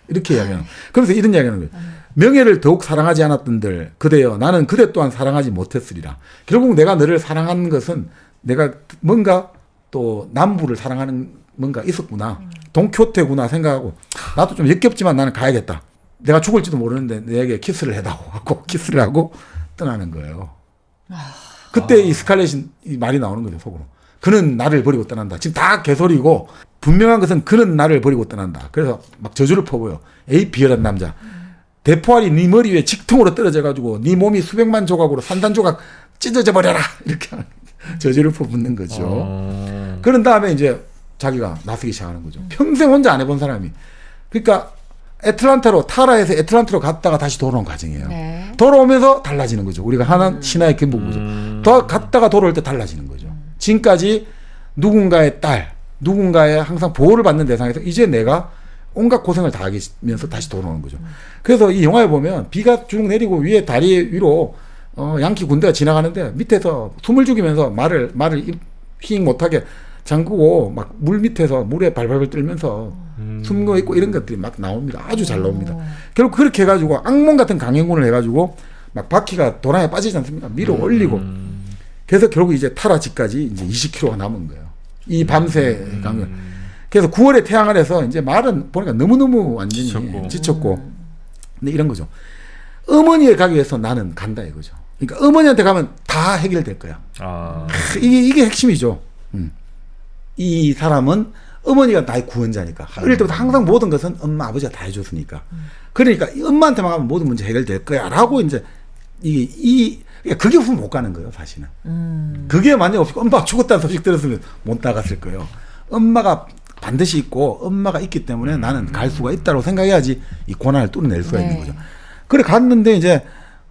이렇게 이야기하는. 그러면서 이런 이야기하는 거예요. 명예를 더욱 사랑하지 않았던들 그대여 나는 그대 또한 사랑하지 못했으리라. 결국 내가 너를 사랑하는 것은 내가 뭔가 또 남부를 사랑하는 뭔가 있었구나. 동교태구나 생각하고 나도 좀 역겹지만 나는 가야겠다. 내가 죽을지도 모르는데 내게 키스를 해다오 하고 키스를 하고 떠나는 거예요. 그때 이 스칼렛이 이 말이 나오는 거죠, 속으로. 그는 나를 버리고 떠난다. 지금 다 개소리고 분명한 것은 그는 나를 버리고 떠난다. 그래서 막 저주를 퍼부어요. 에이 비열한 남자. 대포알이 네 머리 위에 직통으로 떨어져가지고 네 몸이 수백만 조각으로 산산조각 찢어져 버려라. 이렇게 저주를 퍼붓는 거죠. 그런 다음에 이제 자기가 나서기 시작하는 거죠. 평생 혼자 안 해본 사람이. 그러니까 타라에서 애틀란타로 갔다가 다시 돌아온 과정이에요. 네. 돌아오면서 달라지는 거죠. 우리가 하나 신화의 기본구조. 더 갔다가 돌아올 때 달라지는 거죠. 지금까지 누군가의 딸, 누군가의 항상 보호를 받는 대상에서 이제 내가 온갖 고생을 다 하면서 다시 돌아오는 거죠. 그래서 이 영화에 보면 비가 쭉 내리고 위에 다리 위로 양키 군대가 지나가는데 밑에서 숨을 죽이면서 말을 휘잉 못하게 잠그고 막 물 밑에서 물에 발발발 떨면서 숨고 있고 이런 것들이 막 나옵니다. 아주 잘 나옵니다. 결국 그렇게 해가지고 악몽 같은 강행군을 해가지고 막 바퀴가 도랑에 빠지지 않습니까? 밀어 올리고. 그래서 결국 이제 타라 집까지 이제 20km가 남은 거예요. 이 밤새 강행. 그래서 9월에 태양을 해서 이제 말은 보니까 너무너무 완전히 지쳤고. 근데 이런 거죠. 어머니에 가기 위해서 나는 간다 이거죠. 그러니까 어머니한테 가면 다 해결될 거야. 이게 핵심이죠. 이 사람은 어머니가 나의 구원자니까. 어릴 때부터 항상 모든 것은 엄마, 아버지가 다 해줬으니까. 그러니까 엄마한테만 가면 모든 문제 해결될 거야. 라고 이제 그게 없으면 못 가는 거예요, 사실은. 그게 만약 없이 엄마가 죽었다는 소식 들었으면 못 나갔을 거예요. 엄마가 반드시 있고 엄마가 있기 때문에 나는 갈 수가 있다고 생각해야지 이 고난을 뚫어낼 수가 있는 거죠. 그래 갔는데 이제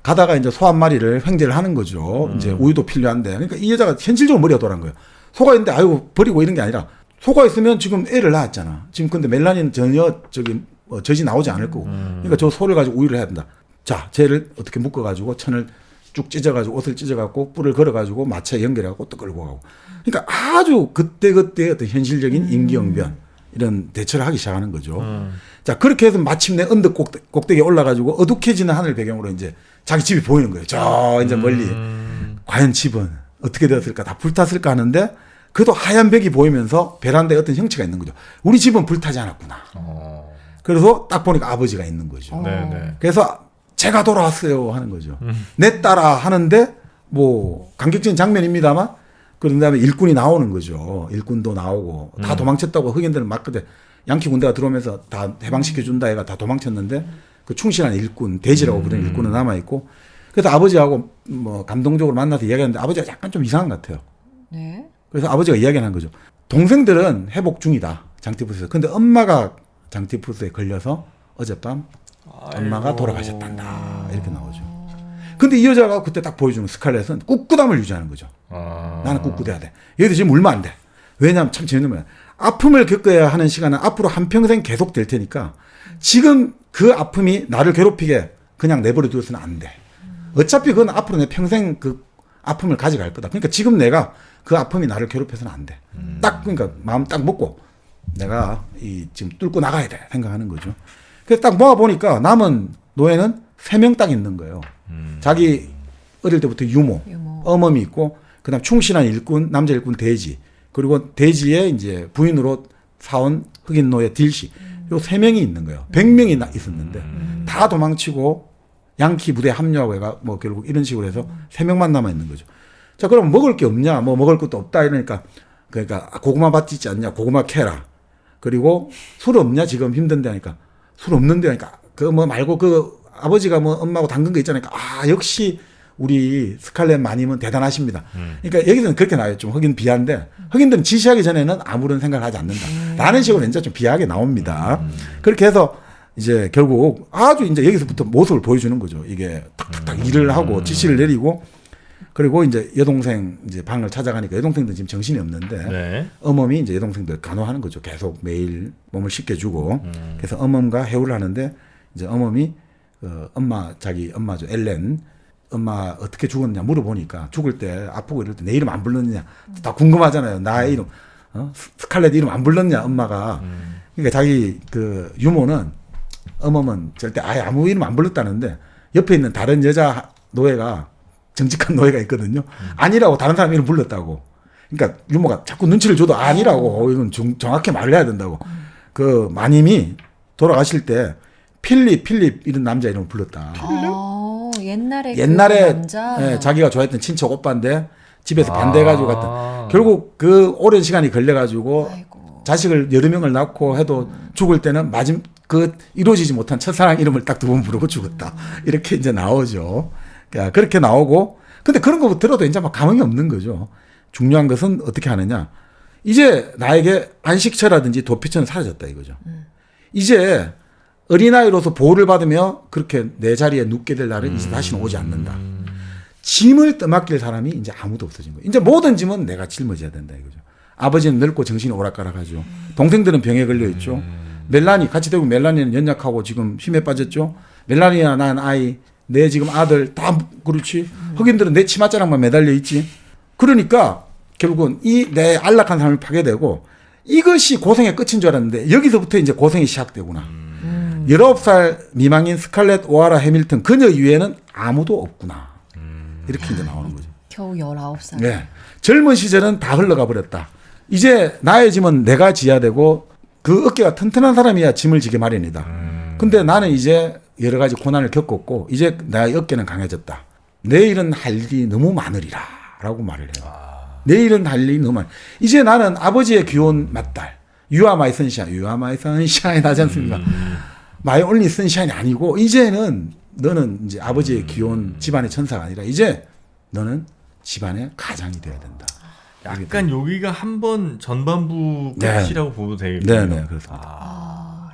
가다가 이제 소 한 마리를 횡재를 하는 거죠. 이제 우유도 필요한데. 그러니까 이 여자가 현실적으로 머리가 돌아간 거예요. 소가 있는데 아이고 버리고 이런 게 아니라 소가 있으면 지금 애를 낳았잖아. 지금 근데 멜라니는 전혀 젖이 나오지 않을 거고. 그러니까 저 소를 가지고 우유를 해야 된다. 자, 쟤를 어떻게 묶어가지고 천을 쭉 찢어가지고 옷을 찢어갖고 뿔을 걸어가지고 마차에 연결해갖고 또 끌고 가고. 그러니까 아주 그때그때 어떤 현실적인 임기응변 이런 대처를 하기 시작하는 거죠. 자, 그렇게 해서 마침내 언덕 꼭대기에 올라가지고 어둑해지는 하늘 배경으로 이제 자기 집이 보이는 거예요. 저 이제 멀리. 과연 집은 어떻게 되었을까? 다 불탔을까 하는데 그래도 하얀 벽이 보이면서 베란다에 어떤 형체가 있는 거죠. 우리 집은 불타지 않았구나. 그래서 딱 보니까 아버지가 있는 거죠. 그래서 제가 돌아왔어요 하는 거죠. 내 딸아 하는데 뭐 감격적인 장면입니다만 그런 다음에 일꾼이 나오는 거죠. 일꾼도 나오고 다 도망쳤다고 흑인들은 막 그때 양키 군대가 들어오면서 다 해방시켜준다 해가 다 도망쳤는데 그 충실한 일꾼, 대지라고 부르는 일꾼은 남아있고 그래서 아버지하고 뭐 감동적으로 만나서 이야기하는데 아버지가 약간 좀 이상한 것 같아요. 네. 그래서 아버지가 이야기하는 거죠. 동생들은 회복 중이다. 장티푸스에서. 근데 엄마가 장티푸스에 걸려서 어젯밤 엄마가 돌아가셨단다. 이렇게 나오죠. 근데 이 여자가 그때 딱 보여주는 스칼렛은 꿋꿋함을 유지하는 거죠. 나는 꿋꿋해야 돼. 얘도 지금 울면 안 돼. 왜냐하면 참 재밌는 거야. 아픔을 겪어야 하는 시간은 앞으로 한평생 계속 될 테니까 지금 그 아픔이 나를 괴롭히게 그냥 내버려 두어서는 안 돼. 어차피 그건 앞으로 내 평생 그 아픔을 가져갈 거다. 그러니까 지금 내가 그 아픔이 나를 괴롭혀서는 안 돼. 딱 그러니까 마음 딱 먹고 내가 지금 뚫고 나가야 돼 생각하는 거죠. 그래서 딱 모아보니까 남은 노예는 3명 딱 있는 거예요. 자기 어릴 때부터 유모, 어머니 있고 그다음 충실한 일꾼, 남자 일꾼 대지, 그리고 대지의 이제 부인으로 사온 흑인 노예 딜시. 요 3명이 있는 거예요. 100명이 있었는데 다 도망치고 양키 부대에 합류하고 해가 뭐 결국 이런 식으로 해서 3명만 남아 있는 거죠. 자, 그럼 먹을 게 없냐? 뭐 먹을 것도 없다 이러니까 그러니까 고구마 밭 있지 않냐? 고구마 캐라. 그리고 술 없냐? 지금 힘든데 하니까 술 없는데 하니까 그 뭐 말고 그 아버지가 뭐 엄마하고 담근 거 있잖아요. 아, 역시 우리 스칼렛 마님은 대단하십니다. 그러니까 여기서는 그렇게 나와요. 좀 흑인 비하인데 흑인들은 지시하기 전에는 아무런 생각을 하지 않는다. 라는 식으로 이제 좀 비하하게 나옵니다. 그렇게 해서 이제 결국 아주 이제 여기서부터 모습을 보여주는 거죠. 이게 탁탁탁 일을 하고 지시를 내리고 그리고 이제 여동생 이제 방을 찾아가니까 여동생들 지금 정신이 없는데 어멈이 이제 여동생들 간호하는 거죠. 계속 매일 몸을 씻겨주고 그래서 어멈과 해우를 하는데 이제 어멈이 자기 엄마죠. 엘렌 엄마 어떻게 죽었냐 물어보니까 죽을 때 아프고 이럴 때 내 이름 안 불렀냐 다 궁금하잖아요. 나의 이름 스칼렛 이름 안 불렀냐 엄마가. 그러니까 자기 그 유모는 어멈은 절대 아예 아무 이름 안 불렀다는데 옆에 있는 다른 여자 노예가 정직한 노예가 있거든요. 아니라고 다른 사람 이름 불렀다고. 그러니까 유모가 자꾸 눈치를 줘도 아니라고 이건 정확히 말을 해야 된다고. 그 마님이 돌아가실 때 필립 이런 남자 이름을 불렀다. 옛날에 그 남자? 예, 자기가 좋아했던 친척 오빠인데 집에서 반대해가지고 갔다. 결국 그 오랜 시간이 걸려가지고 자식을 여러 명을 낳고 해도 죽을 때는 이루어지지 못한 첫사랑 이름을 딱 2번 부르고 죽었다. 이렇게 이제 나오죠. 그러니까 그렇게 나오고 근데 그런 거 들어도 이제 막 감흥이 없는 거죠. 중요한 것은 어떻게 하느냐. 이제 나에게 안식처라든지 도피처는 사라졌다 이거죠. 이제 어린아이로서 보호를 받으며 그렇게 내 자리에 눕게 될 날은 이제 다시는 오지 않는다. 짐을 떠맡길 사람이 이제 아무도 없어진 거예요. 이제 모든 짐은 내가 짊어져야 된다 이거죠. 아버지는 늙고 정신이 오락가락하죠. 동생들은 병에 걸려 있죠. 멜라니 같이 되고 멜라니는 연약하고 지금 힘에 빠졌죠. 멜라니가 낳은 아이, 내 지금 아들 다 그렇지. 흑인들은 내 치맛자락만 매달려 있지. 그러니까 결국은 이 내 안락한 삶을 파게 되고 이것이 고생의 끝인 줄 알았는데 여기서부터 이제 고생이 시작되구나. 19살 미망인 스칼렛 오하라 해밀턴 그녀 이외에는 아무도 없구나. 이렇게 이제 나오는 거죠. 겨우 19살. 네. 젊은 시절은 다 흘러가 버렸다. 이제 나의 짐은 내가 지어야 되고 그 어깨가 튼튼한 사람이야 짐을 지게 마련이다. 근데 나는 이제 여러 가지 고난을 겪었고 이제 나의 어깨는 강해졌다. 내일은 할 일이 너무 많으리라 라고 말을 해요. 내일은 할 일이 너무 많. 이제 나는 아버지의 귀여운 맏딸 You are my sunshine, You are my sunshine 하지 않습니까? My only sunshine이 아니고 이제는 너는 이제 아버지의 귀여운 집안의 천사가 아니라 이제 너는 집안의 가장이 되어야 된다. 약간 여기가 한번 전반부 네. 끝이라고 보도 되겠네요. 네네 그렇습니다.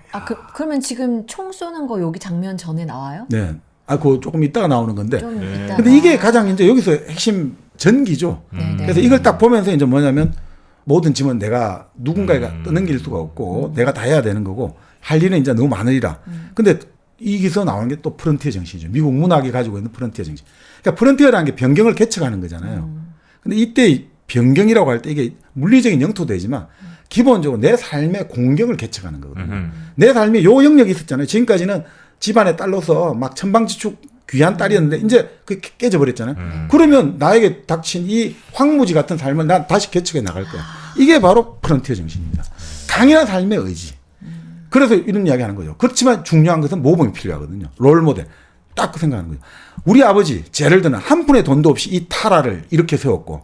그러면 지금 총 쏘는 거 여기 장면 전에 나와요? 네. 그거 조금 이따가 나오는 건데. 좀 네. 이따가. 근데 이게 가장 이제 여기서 핵심 전기죠. 네, 네. 그래서 이걸 딱 보면서 이제 뭐냐면 모든 짐은 내가 누군가가 떠넘길 수가 없고 내가 다 해야 되는 거고 할 일은 이제 너무 많으리라. 근데 여기서 나오는 게 또 프런티어 정신이죠. 미국 문학이 가지고 있는 프런티어 정신. 그러니까 프런티어라는 게 변경을 개척하는 거잖아요. 근데 이때 변경이라고 할 때 이게 물리적인 영토도 되지만 기본적으로 내 삶의 공경을 개척하는 거거든요. 내 삶에 요 영역이 있었잖아요. 지금까지는 집안의 딸로서 막 천방지축 귀한 딸이었는데 이제 그게 깨져버렸잖아요. 그러면 나에게 닥친 이 황무지 같은 삶을 난 다시 개척해 나갈 거야. 이게 바로 프런티어 정신입니다. 강인한 삶의 의지. 그래서 이런 이야기 하는 거죠. 그렇지만 중요한 것은 모범이 필요하거든요. 롤 모델. 딱 그 생각하는 거죠. 우리 아버지, 예를 들면 한 푼의 돈도 없이 이 타라를 이렇게 세웠고,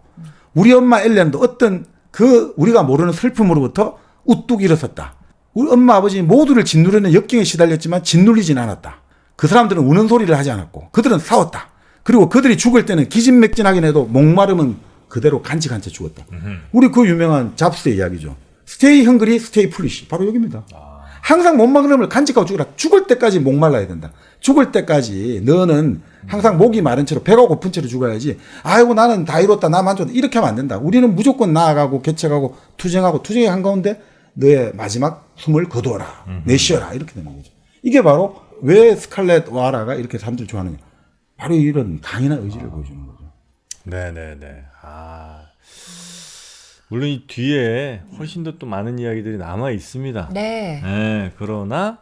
우리 엄마 엘렌도 어떤 그 우리가 모르는 슬픔으로부터 우뚝 일어섰다. 우리 엄마 아버지 모두를 짓누르는 역경에 시달렸지만 짓눌리진 않았다. 그 사람들은 우는 소리를 하지 않았고, 그들은 싸웠다. 그리고 그들이 죽을 때는 기진맥진하긴 해도 목마름은 그대로 간직한 채 죽었다. 우리 그 유명한 잡스의 이야기죠. 스테이 헝그리, 스테이 풀리시. 바로 여기입니다. 항상 목마름을 간직하고 죽으라. 죽을 때까지 목말라야 된다. 죽을 때까지 너는 항상 목이 마른 채로 배가 고픈 채로 죽어야지. 아이고 나는 다 이뤘다. 나 만족다. 이렇게 하면 안 된다. 우리는 무조건 나아가고 개척하고 투쟁하고 투쟁의 한가운데 너의 마지막 숨을 거두어라. 내쉬어라. 이렇게 되는 거죠. 이게 바로 왜 스칼렛 오하라가 이렇게 사람들이 좋아하느냐. 바로 이런 강인한 의지를 보여주는 거죠. 네네네. 물론 이 뒤에 훨씬 더 또 많은 이야기들이 남아 있습니다. 네. 네, 그러나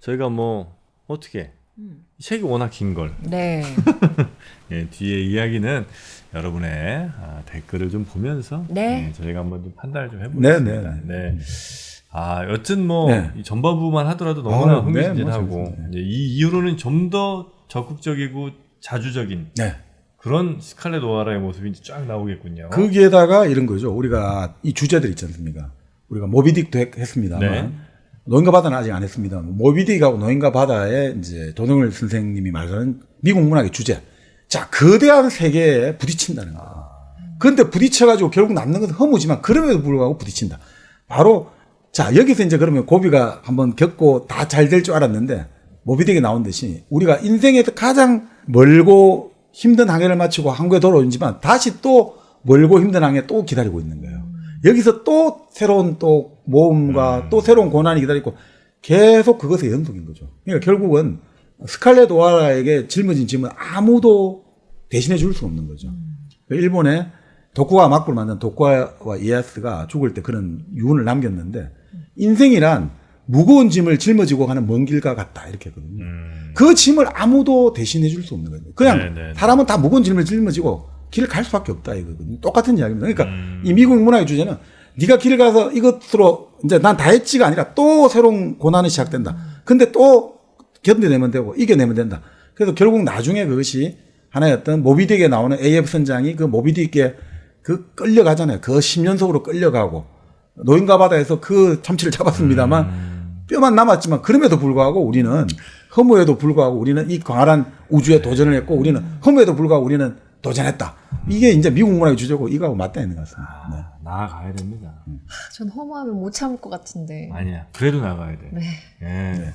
저희가 뭐 어떻게 책이 워낙 긴 걸. 네. 예, 뒤에 이야기는 여러분의 댓글을 좀 보면서 네. 저희가 한번 좀 판단을 좀 해보겠습니다. 네. 여튼 뭐 네. 이 전반부만 하더라도 너무나 네, 흥미진진하고 뭐 이제 이 이후로는 좀 더 적극적이고 자주적인 네. 그런 스칼렛 오하라의 모습이 이제 쫙 나오겠군요. 거기에다가 이런 거죠. 우리가 이 주제들 있지 않습니까? 우리가 모비딕도 했습니다만 네. 노인과 바다는 아직 안 했습니다. 모비딕하고 노인과 바다에 이제 도동을 선생님이 말하는 미국 문학의 주제. 자, 거대한 세계에 부딪힌다는 거예요. 그런데 부딪혀가지고 결국 남는 것은 허무지만 그럼에도 불구하고 부딪힌다. 바로 자, 여기서 이제 그러면 고비가 한번 겪고 다 잘 될 줄 알았는데 모비딕에 나온 듯이 우리가 인생에서 가장 멀고 힘든 항해를 마치고 항구에 돌아오지만 다시 또 멀고 힘든 항해 또 기다리고 있는 거예요. 여기서 또 새로운 또 모험과 또 새로운 고난이 기다리고 계속 그것의 연속인 거죠. 그러니까 결국은 스칼렛 오하라에게 짊어진 짐은 아무도 대신해 줄 수 없는 거죠. 일본의 도쿠가와 막부를 만든 도쿠가와 이에야스가 죽을 때 그런 유언을 남겼는데 인생이란 무거운 짐을 짊어지고 가는 먼 길과 같다 이렇게 했거든요. 그 짐을 아무도 대신해 줄 수 없는 거예요. 그냥 네네. 사람은 다 무거운 짐을 짊어지고 길을 갈 수밖에 없다 이거거든요. 똑같은 이야기입니다. 그러니까 이 미국 문화의 주제는 네가 길을 가서 이것으로 이제 난 다 했지가 아니라 또 새로운 고난이 시작된다. 근데 또 견뎌내면 되고 이겨내면 된다. 그래서 결국 나중에 그것이 하나의 어떤 모비딕에 나오는 AF 선장이 그 모비딕에 그 끌려가잖아요. 그 10년 속으로 끌려가고 노인과 바다에서 그 참치를 잡았습니다만 뼈만 남았지만 그럼에도 불구하고 우리는 허무에도 불구하고 우리는 이 광활한 우주에 도전을 했고 우리는 허무에도 불구하고 우리는 도전했다. 이게 이제 미국 문화의 주제고 이거하고 맞닿아 있는 것 같습니다. 네. 나아가야 됩니다. 전 허무하면 못 참을 것 같은데. 아니야. 그래도 나가야 돼. 네. 예.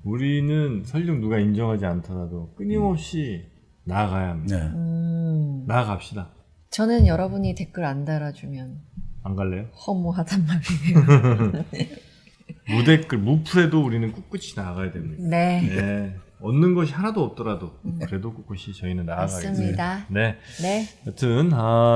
우리는 설령 누가 인정하지 않더라도 끊임없이 나아가야 합니다. 네. 나아갑시다. 저는 여러분이 댓글 안 달아주면 안 갈래요? 허무하단 말이에요. 무댓글, 무풀에도 우리는 꿋꿋이 나아가야 됩니다. 네. 네. 얻는 것이 하나도 없더라도 그래도 꿋꿋이 저희는 나아가겠습니다. 맞습니다. 네. 네. 여튼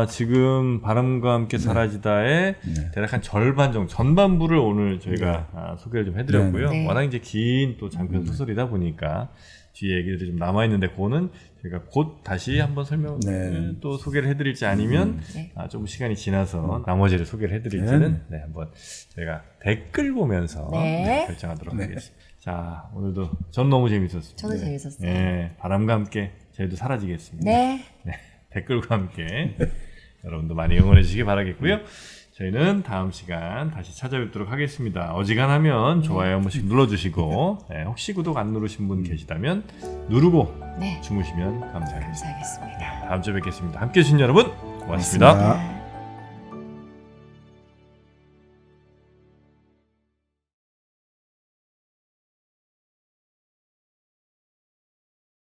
지금 바람과 함께 사라지다의 대략 한 절반 정도 전반부를 오늘 저희가 소개를 좀 해드렸고요. 네. 워낙 이제 긴 또 장편 소설이다 보니까 뒤에 얘기들이 좀 남아 있는데 그거는 저희가 곧 다시 한번 설명 또 소개를 해드릴지 아니면 네. 좀 시간이 지나서 나머지를 소개를 해드릴지는 한번 저희가 댓글 보면서 네. 결정하도록 하겠습니다. 자, 오늘도 전 너무 재밌었습니다. 저도 재밌었어요. 네, 바람과 함께 저희도 사라지겠습니다. 네. 네, 댓글과 함께 여러분도 많이 응원해 주시기 바라겠고요. 저희는 다음 시간 다시 찾아뵙도록 하겠습니다. 어지간하면 좋아요 한 번씩 눌러주시고 혹시 구독 안 누르신 분 계시다면 누르고 네. 주무시면 감사하겠습니다. 감사하겠습니다. 다음 주에 뵙겠습니다. 함께해 주신 여러분 고맙습니다. 고맙습니다.